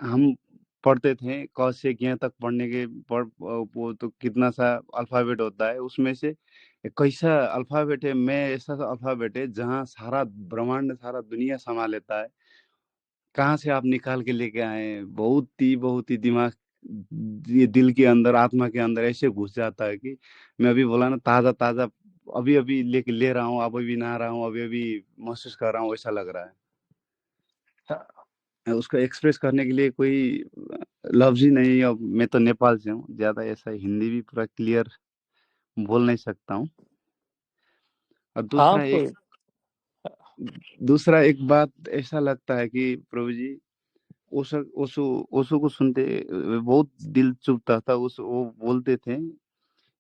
हम पढ़ते थे क से ज्ञ तक पढ़ने के वो तो कितना सा अल्फाबेट होता है, उसमें से एक कैसा अल्फाबेट है, मैं ऐसा सा अल्फाबेट है जहाँ सारा ब्रह्मांड, सारा दुनिया समा लेता है। कहाँ से आप निकाल के लेके आए हैं? बहुत ही दिमाग, ये दिल के अंदर, आत्मा के अंदर ऐसे घुस जाता है कि मैं अभी बोला ना, ताजा ताजा अभी अभी लेके ले रहा हूँ, अभी अभी नहा रहा हूँ, अभी अभी महसूस कर रहा हूँ, ऐसा लग रहा है। हाँ, उसको एक्सप्रेस करने के लिए कोई लफ्ज ही नहीं। अब मैं तो नेपाल से हूँ, ज्यादा ऐसा हिंदी भी पूरा क्लियर बोल नहीं सकता हूँ। और हाँ कोई। दूसरा एक बात ऐसा लगता है कि प्रभु जी, ओशो को सुनते बहुत दिल चुभता था। उस वो बोलते थे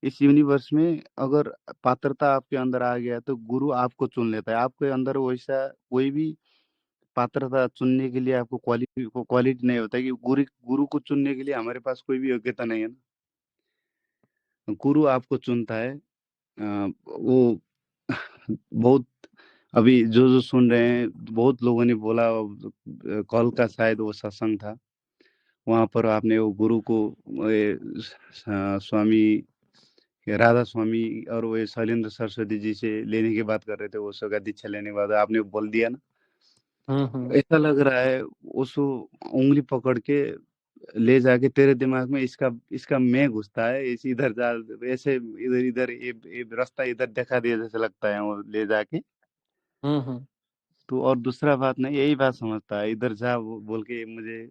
इस यूनिवर्स में अगर पात्रता आपके अंदर आ गया तो गुरु आपको चुन लेता है। आपके अंदर वैसा कोई भी पात्रता चुनने के लिए आपको क्वालिटी नहीं होता है कि गुरु गुरु को चुनने के लिए हमारे पास कोई भी योग्यता नहीं है ना। गुरु आपको चुनता है। वो बहुत अभी जो सुन रहे हैं बहुत लोगों ने बोला कल का शायद वो सत्संग था, वहां पर आपने वो गुरु को स्वामी राधा स्वामी और वो शैलेंद्र सरस्वती जी से लेने की बात कर रहे थे, वो सगा दीक्षा लेने के बाद आपने बोल दिया ना। ऐसा लग रहा है उसको उंगली पकड़ के ले जाके तेरे दिमाग में इसका इसका मैं घुसता है, इस इधर जा, ऐसे इधर इधर ये रास्ता इधर दिखा दिया जैसे लगता है वो ले जाके। तो और दूसरा बात नहीं, यही बात समझता है इधर जा बोल के मुझे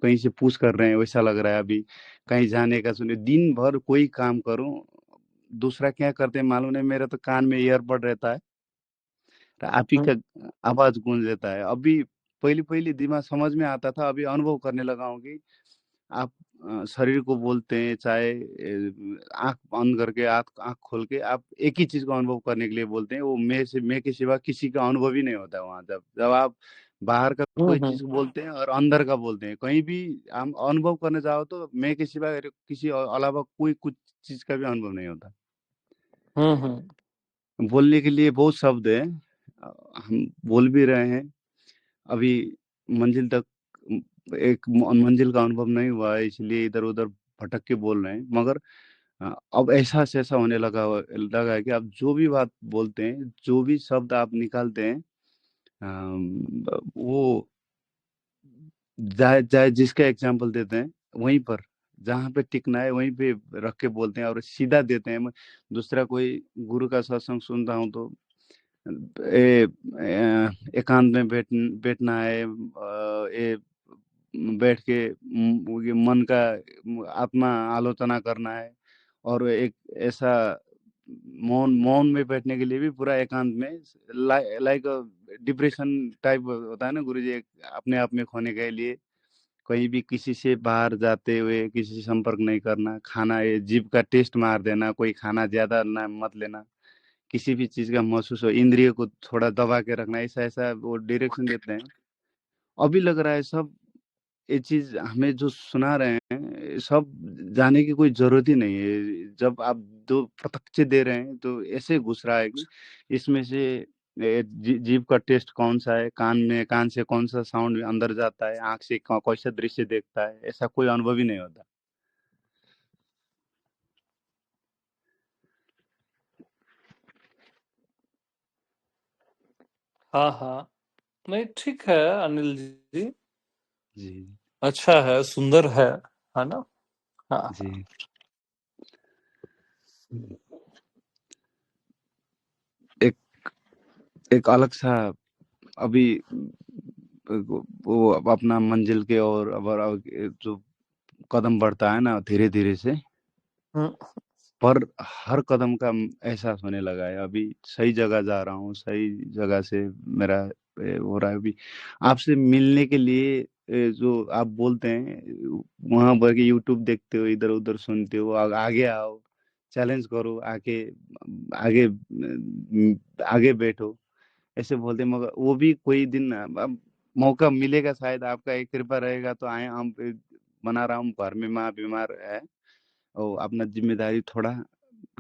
कहीं से पुश कर रहे हैं वैसा लग रहा है। अभी कहीं जाने का सुनिए दिन भर कोई काम करूं, दूसरा क्या करते हैं मालूम नहीं, मेरा तो कान में ईयरबड रहता है तो आप ही का आवाज गूंज देता है। अभी पहली पहली दिमाग समझ में आता था, अभी अनुभव करने लगा हूँ कि आप शरीर को बोलते हैं चाहे आंख बंद करके आंख आंख खोल के आप एक ही चीज को अनुभव करने के लिए बोलते हैं, वो मैं के सिवा किसी का अनुभव ही नहीं होता वहां। जब जब आप बाहर का कोई चीज को बोलते हैं और अंदर का बोलते हैं, कहीं भी हम अनुभव करने जाओ तो मैं के सिवा किसी अलावा कोई कुछ चीज का भी अनुभव नहीं होता। बोलने के लिए बहुत शब्द है, हम बोल भी रहे हैं, अभी मंजिल तक एक मंजिल का अनुभव नहीं हुआ है इसलिए इधर उधर भटक के बोल रहे हैं। मगर अब एहसास ऐसा होने लगा है कि आप जो भी बात बोलते हैं, जो भी शब्द आप निकालते हैं, वो चाहे चाहे जिसका एग्जाम्पल देते हैं वहीं पर जहाँ पे टिकना है वहीं पे रख के बोलते हैं और सीधा देते हैं। मैं दूसरा कोई गुरु का सत्संग सुनता हूँ तो एकांत में बैठना है, ये बैठ के ये मन का आत्मा आलोचना करना है, और एक ऐसा मौन मौन में बैठने के लिए भी पूरा एकांत में लाइक डिप्रेशन टाइप होता है ना गुरुजी, एक अपने आप में खोने के लिए कहीं भी किसी से बाहर जाते हुए किसी से संपर्क नहीं करना, खाना ये जीभ का टेस्ट मार देना, कोई खाना ज्यादा ना मत लेना, किसी भी चीज का महसूस हो इंद्रिय को थोड़ा दबा के रखना, ऐसा ऐसा वो डायरेक्शन देते हैं। अभी लग रहा है सब ये चीज हमें जो सुना रहे हैं सब जाने की कोई जरूरत ही नहीं है। जब आप दो प्रत्यक्ष दे रहे हैं तो ऐसे घुस रहा है कि इसमें से जीभ का टेस्ट कौन सा है, कान से कौन सा साउंड अंदर जाता है, आंख से कौन सा दृश्य देखता है, ऐसा कोई अनुभव ही नहीं होता। हाँ हाँ, नहीं ठीक है अनिल जी, जी अच्छा है, सुंदर है ना। हाँ जी। एक एक अलग सा अभी वो अपना मंजिल के और अब जो कदम बढ़ता है ना धीरे धीरे से, हम्म, पर हर कदम का एहसास होने लगा है। अभी सही जगह जा रहा हूँ, सही जगह से मेरा हो रहा है। अभी आपसे मिलने के लिए जो आप बोलते हैं वहां पर के यूट्यूब देखते हो, इधर उधर सुनते हो, आगे आओ, चैलेंज करो, आके आगे आगे बैठो, ऐसे बोलते हैं। मगर वो भी कोई दिन अब मौका मिलेगा शायद, आपका एक कृपा रहेगा तो आए हम। बना रहा हूँ, घर में माँ बीमार है और अपना जिम्मेदारी थोड़ा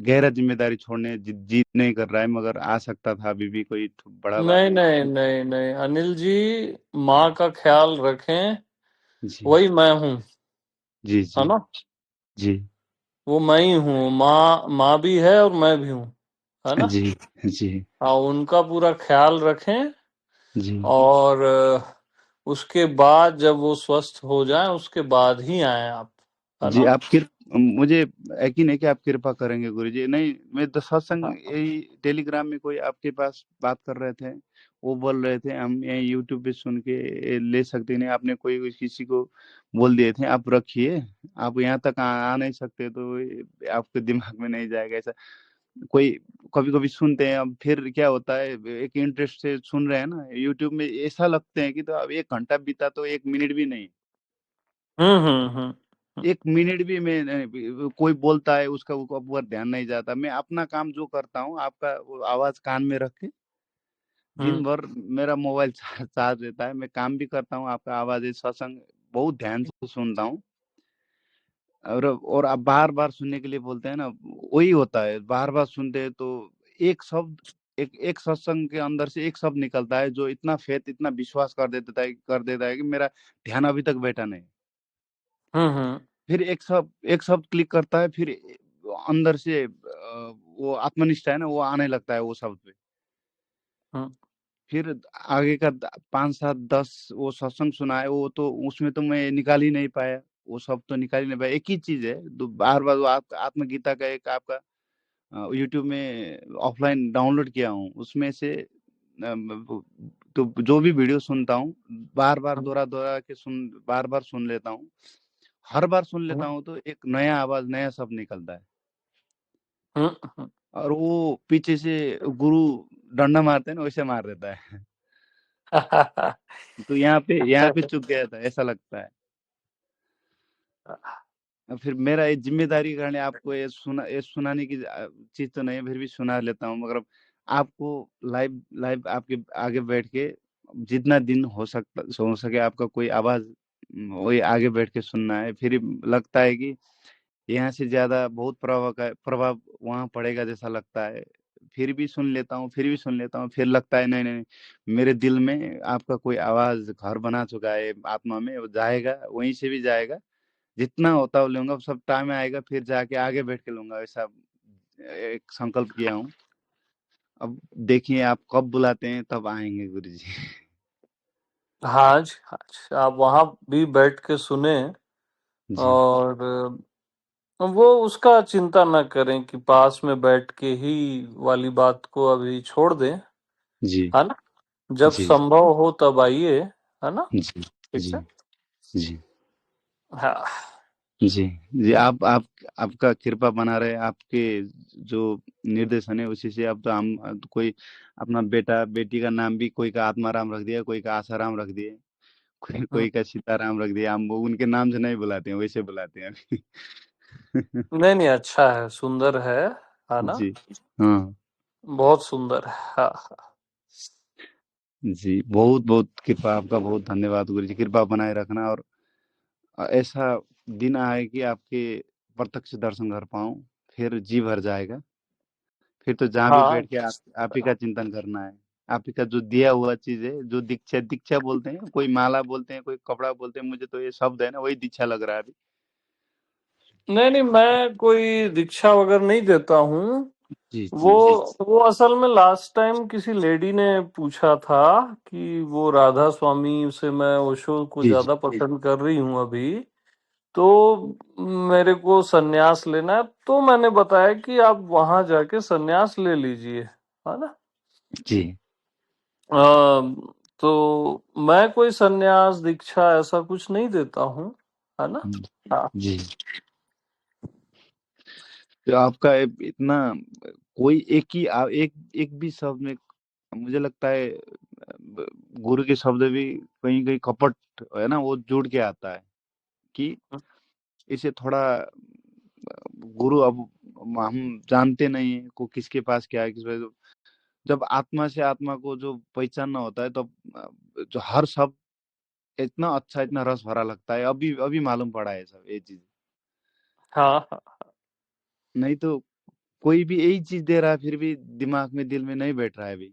गहरा जिम्मेदारी छोड़ने जीत नहीं कर रहा है, मगर आ सकता था अभी भी, कोई बड़ा बात नहीं नहीं नहीं। नहीं नहीं अनिल जी, माँ का ख्याल रखें, जी वही मैं हूँ, जी है जी ना। जी वो मैं ही हूँ, माँ माँ भी है और मैं भी हूँ, है ना। जी जी हाँ, उनका पूरा ख्याल रखें जी और उसके बाद जब वो स्वस्थ हो जाए उसके बाद ही आए आप, है जी। ना। आप मुझे यकीन है कि आप कृपा करेंगे गुरु जी। नहीं, मैं तो सत्संग हाँ यही टेलीग्राम में कोई आपके पास बात कर रहे थे, वो बोल रहे थे हम ये यूट्यूब पे सुन के ये ले सकते नहीं, आपने कोई किसी को बोल दिए थे आप रखिए, आप यहाँ तक आ नहीं सकते तो ये आपके दिमाग में नहीं जाएगा ऐसा। कोई कभी कभी सुनते हैं, अब फिर क्या होता है, एक इंटरेस्ट से सुन रहे हैं ना यूट्यूब में, ऐसा लगते हैं कि तो अब 1 घंटा बीता तो 1 मिनट भी नहीं, हम्म। 1 मिनट भी मैं कोई बोलता है उसका ऊपर ध्यान नहीं जाता। मैं अपना काम जो करता हूँ, आपका वो आवाज कान में रख के दिन हम्म भर मेरा मोबाइल चार्ज रहता है, मैं काम भी करता हूँ, आपका आवाज सत्संग बहुत ध्यान से सुनता हूँ। और आप बार बार सुनने के लिए बोलते हैं ना, वही होता है, बार बार सुनते हैं तो एक शब्द, एक सत्संग के अंदर से एक शब्द निकलता है जो इतना फेथ, इतना विश्वास कर देता है कि मेरा ध्यान अभी तक बैठा नहीं। हम्म फिर एक शब्द क्लिक करता है, फिर अंदर से वो आत्मनिष्ठा है ना, वो आने लगता है वो शब्द पे। हम्म फिर आगे का 5 7 10 वो सत्संग सुना है, वो तो उसमें तो मैं निकाल ही नहीं पाया, वो सब तो निकाल ही नहीं पाया। एक ही चीज है, बार बार आत्मगीता का एक आपका यूट्यूब में ऑफलाइन डाउनलोड किया हूँ, उसमें से तो जो भी वीडियो सुनता हूँ, बार बार हम्म दोहरा दोहरा के बार बार सुन लेता हूँ। हर बार सुन लेता हम्म हूँ तो एक नया आवाज, नया शब्द निकलता है। हम्म। और वो पीछे से गुरु डंडा मारते हैं ना, वैसे मार देता है। तो यहाँ पे चुक गया था, ऐसा लगता है। अब फिर मेरा ये जिम्मेदारी के कारण आपको ये सुनाने की चीज तो नहीं है, फिर भी सुना लेता हूँ, मगर अब आपको लाइव लाइव आपके आगे बैठ के जितना दिन हो सके आपका कोई आवाज वही आगे बैठ के सुनना है। फिर लगता है कि यहाँ से ज्यादा बहुत प्रभाव वहां पड़ेगा जैसा लगता है। फिर भी सुन लेता हूँ, फिर भी सुन लेता हूँ, फिर लगता है नहीं नहीं नहीं, मेरे दिल में आपका कोई आवाज घर बना चुका है, आत्मा में वो जाएगा, वहीं से भी जाएगा, जितना होता है लूंगा, सब टाइम आएगा फिर जाके आगे बैठ के लूंगा, ऐसा एक संकल्प किया हूँ। अब देखिए आप कब बुलाते हैं, तब आएंगे गुरु जी। हाँ जी, हाँ जी, आप वहां भी बैठ के सुने। जी और वो उसका चिंता ना करें कि पास में बैठ के ही वाली बात को अभी छोड़ दें, जी है ना। जब जी संभव हो तब आइए, है ना। जी ठीक जी है। जी हाँ। जी जी। आप आपका कृपा बना रहे, आपके जो निर्देशन है उसी से। अब तो हम तो कोई अपना बेटा बेटी का नाम भी, कोई का आत्माराम रख दिया, कोई का आसाराम रख दिए, कोई हम्म, कोई का सीताराम रख दिया। हम वो उनके नाम से नहीं बुलाते हैं, वैसे बुलाते हैं अभी। नहीं नहीं, अच्छा है, सुंदर है ना। जी हाँ बहुत सुंदर है। हाँ हाँ। जी। बहुत बहुत कृपा, आपका बहुत धन्यवाद गुरु जी, कृपा बनाए रखना। और ऐसा दिन आए कि आपके प्रत्यक्ष दर्शन कर पाऊं, फिर जी भर जाएगा। फिर तो जहाँ भी हाँ बैठ के आप ही का चिंतन करना है। आप ही का जो दिया हुआ चीज है, जो दीक्षा दीक्षा बोलते हैं, कोई माला बोलते हैं, कोई कपड़ा बोलते हैं, मुझे तो ये शब्द है ना, वही दीक्षा लग रहा है अभी। नहीं नहीं, मैं कोई दीक्षा वगैरह नहीं देता हूँ। जी वो जी वो असल में लास्ट टाइम किसी लेडी ने पूछा था कि वो राधा स्वामी से मैं ओशो को जी जी ज्यादा पसंद कर रही हूँ अभी, तो मेरे को सन्यास लेना है। तो मैंने बताया कि आप वहां जाके सन्यास ले लीजिए, है ना। जी तो मैं कोई सन्यास दीक्षा ऐसा कुछ नहीं देता हूँ, है ना। हाँ जी। तो आपका इतना कोई एक ही एक एक भी शब्द में, मुझे लगता है गुरु के शब्द भी कहीं कहीं कपट है ना, वो जुड़ के आता है कि इसे थोड़ा गुरु, अब हम जानते नहीं है को किसके पास क्या है, जब आत्मा से आत्मा को जो पहचानना होता है, तब जो हर शब्द इतना अच्छा, इतना रस भरा लगता है। अभी अभी मालूम पड़ा है सब ये चीज। हाँ हाँ। नहीं तो कोई भी यही चीज दे रहा है, फिर भी दिमाग में, दिल में नहीं बैठ रहा है अभी,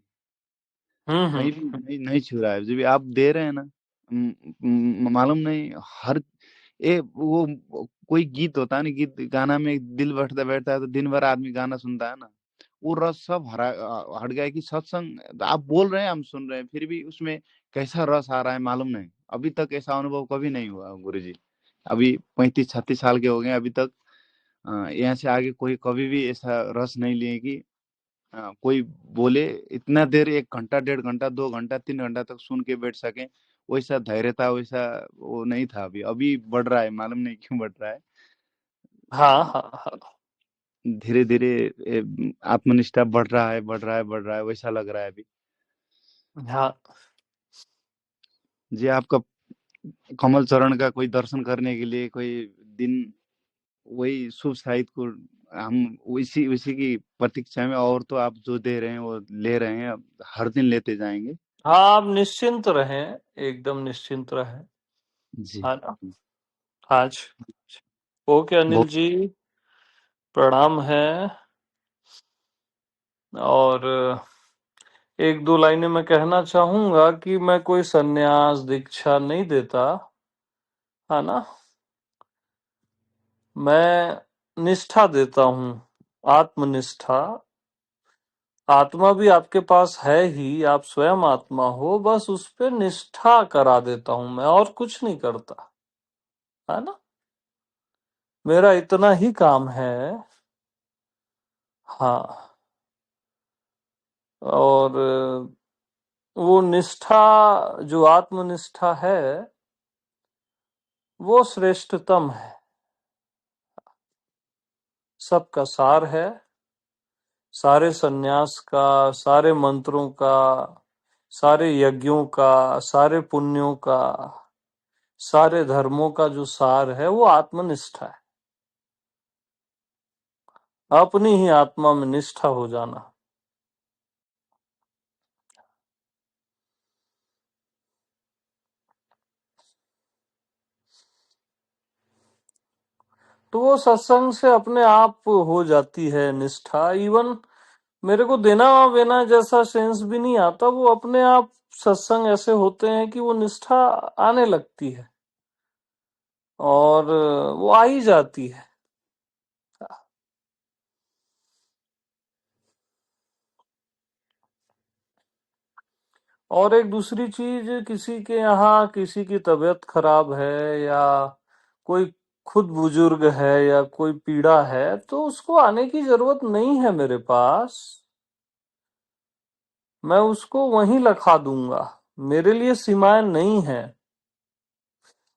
कहीं भी हम्म। नहीं छू रहा है। जब भी आप दे रहे हैं ना, मालूम नहीं हर वो कोई गीत होता है ना, गीत गाना में दिल बैठता बैठता है तो दिन भर आदमी गाना सुनता है ना, वो रस सब हरा हट गया। कि सत्संग आप बोल रहे हैं, हम सुन रहे हैं, फिर भी उसमें कैसा रस आ रहा है मालूम नहीं। अभी तक ऐसा अनुभव कभी नहीं हुआ गुरु जी। अभी 35 36 साल के हो गए, अभी तक यहाँ से आगे कोई कभी भी ऐसा रस नहीं लिए कि कोई बोले इतना देर, 1 घंटा 1.5 घंटा 2 घंटा 3 घंटा तक सुन के बैठ सके, वैसा धैर्य था, वैसा वो नहीं था। अभी अभी बढ़ रहा है, मालूम नहीं क्यों बढ़ रहा है। हाँ हाँ हाँ। धीरे धीरे आत्मनिष्ठा बढ़ रहा है, बढ़ रहा है, बढ़ रहा है, वैसा लग रहा है अभी। हाँ जी, आपका कमल चरण का कोई दर्शन करने के लिए कोई दिन, वही शुभ साहित्य को हम उसी उसी की प्रतीक्षा में, और तो आप जो दे रहे हैं वो ले रहे हैं, अब हर दिन लेते जाएंगे। हाँ, आप निश्चिंत रहें, एकदम निश्चिंत रहें, जी, है ना। आज ओके अनिल बहुत जी, प्रणाम है। और एक दो लाइनें मैं कहना चाहूंगा कि मैं कोई सन्यास दीक्षा नहीं देता, है ना। मैं निष्ठा देता हूँ, आत्मनिष्ठा। आत्मा भी आपके पास है ही, आप स्वयं आत्मा हो, बस उस पे निष्ठा करा देता हूं मैं, और कुछ नहीं करता, है ना। मेरा इतना ही काम है। हाँ, और वो निष्ठा, जो आत्मनिष्ठा है, वो श्रेष्ठतम है, सबका सार है, सारे सन्यास का, सारे मंत्रों का, सारे यज्ञों का, सारे पुण्यों का, सारे धर्मों का जो सार है वो आत्मनिष्ठा है। अपनी ही आत्मा में निष्ठा हो जाना। तो वो सत्संग से अपने आप हो जाती है निष्ठा। इवन मेरे को देना वेना जैसा सेंस भी नहीं आता, वो अपने आप सत्संग ऐसे होते हैं कि वो निष्ठा आने लगती है, और वो आ ही जाती है। और एक दूसरी चीज, किसी के यहाँ किसी की तबीयत खराब है, या कोई खुद बुजुर्ग है, या कोई पीड़ा है, तो उसको आने की जरूरत नहीं है मेरे पास। मैं उसको वहीं लखा दूंगा, मेरे लिए सीमाएं नहीं है।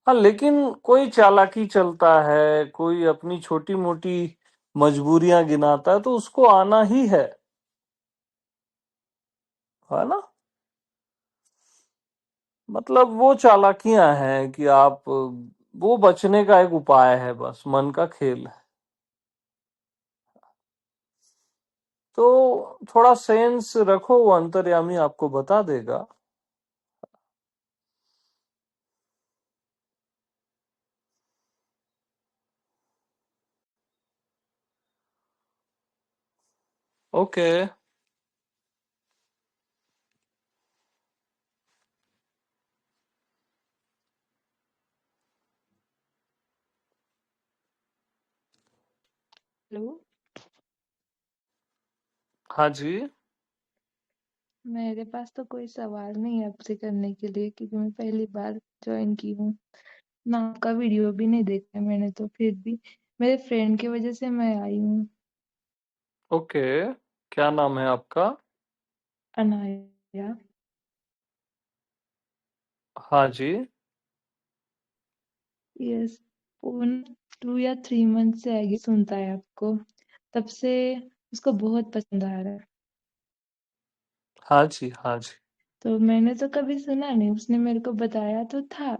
हाँ, लेकिन कोई चालाकी चलता है, कोई अपनी छोटी मोटी मजबूरियां गिनाता है, तो उसको आना ही है ना। मतलब वो चालाकियां हैं कि आप, वो बचने का एक उपाय है, बस मन का खेल है। तो थोड़ा सेंस रखो, वो अंतर्यामी आपको बता देगा। ओके। हेलो। हाँ जी। मेरे पास तो कोई सवाल नहीं है आपसे करने के लिए, क्योंकि मैं पहली बार ज्वाइन की हूँ ना। आपका वीडियो भी नहीं देखा है मैंने, तो फिर भी मेरे फ्रेंड की वजह से मैं आई हूँ। ओके, क्या नाम है आपका? अनाया। हाँ जी। यस। वो 2 या 3 मंथ से आगे सुनता है आपको, तब से उसको बहुत पसंद आ रहा है। हाँ जी। हाँ जी। तो मैंने तो कभी सुना नहीं, उसने मेरे को बताया तो था।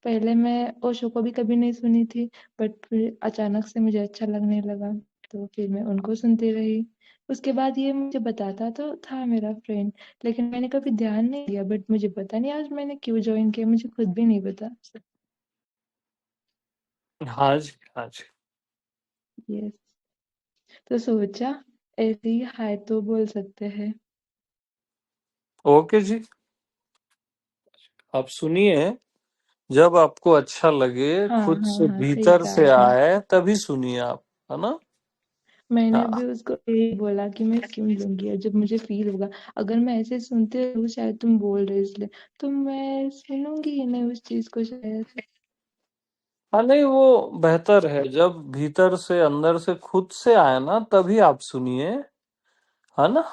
पहले मैं ओशो को भी कभी नहीं सुनी थी, बट फिर अचानक से मुझे अच्छा लगने लगा, तो फिर मैं उनको सुनती रही। उसके बाद ये मुझे बताता तो था मेरा फ्रेंड, लेकिन मैंने कभी ध्यान नहीं दिया। बट मुझे पता नहीं आज मैंने क्यों ज्वाइन किया, मुझे खुद भी नहीं पता। हाँ जी। हाँ जी। यस। तो सोचा ऐसे ही हाय तो बोल सकते हैं। ओके जी, आप सुनिए, जब आपको अच्छा लगे, हाँ खुद हाँ से हाँ, सही भीतर कहा से आपने। आए, तभी सुनिए आप, है ना। मैंने भी हाँ, उसको यही बोला कि मैं सुन लूंगी, और जब मुझे फील होगा, अगर मैं ऐसे सुनते रहूँ, शायद तुम बोल रहे इसलिए, तो मैं सुनूंगी ही नहीं उस चीज को शायद। हाँ, नहीं वो बेहतर है, जब भीतर से अंदर से खुद से आए ना, तभी आप सुनिए, है ना।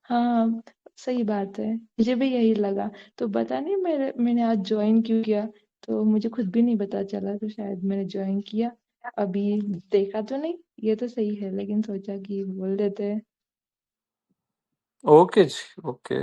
हाँ, सही बात है, मुझे भी यही लगा। तो पता नहीं मैंने आज ज्वाइन क्यों किया, तो मुझे खुद भी नहीं पता चला, तो शायद मैंने ज्वाइन किया अभी देखा तो नहीं, ये तो सही है, लेकिन सोचा कि बोल देते हैं। ओके जी, ओके।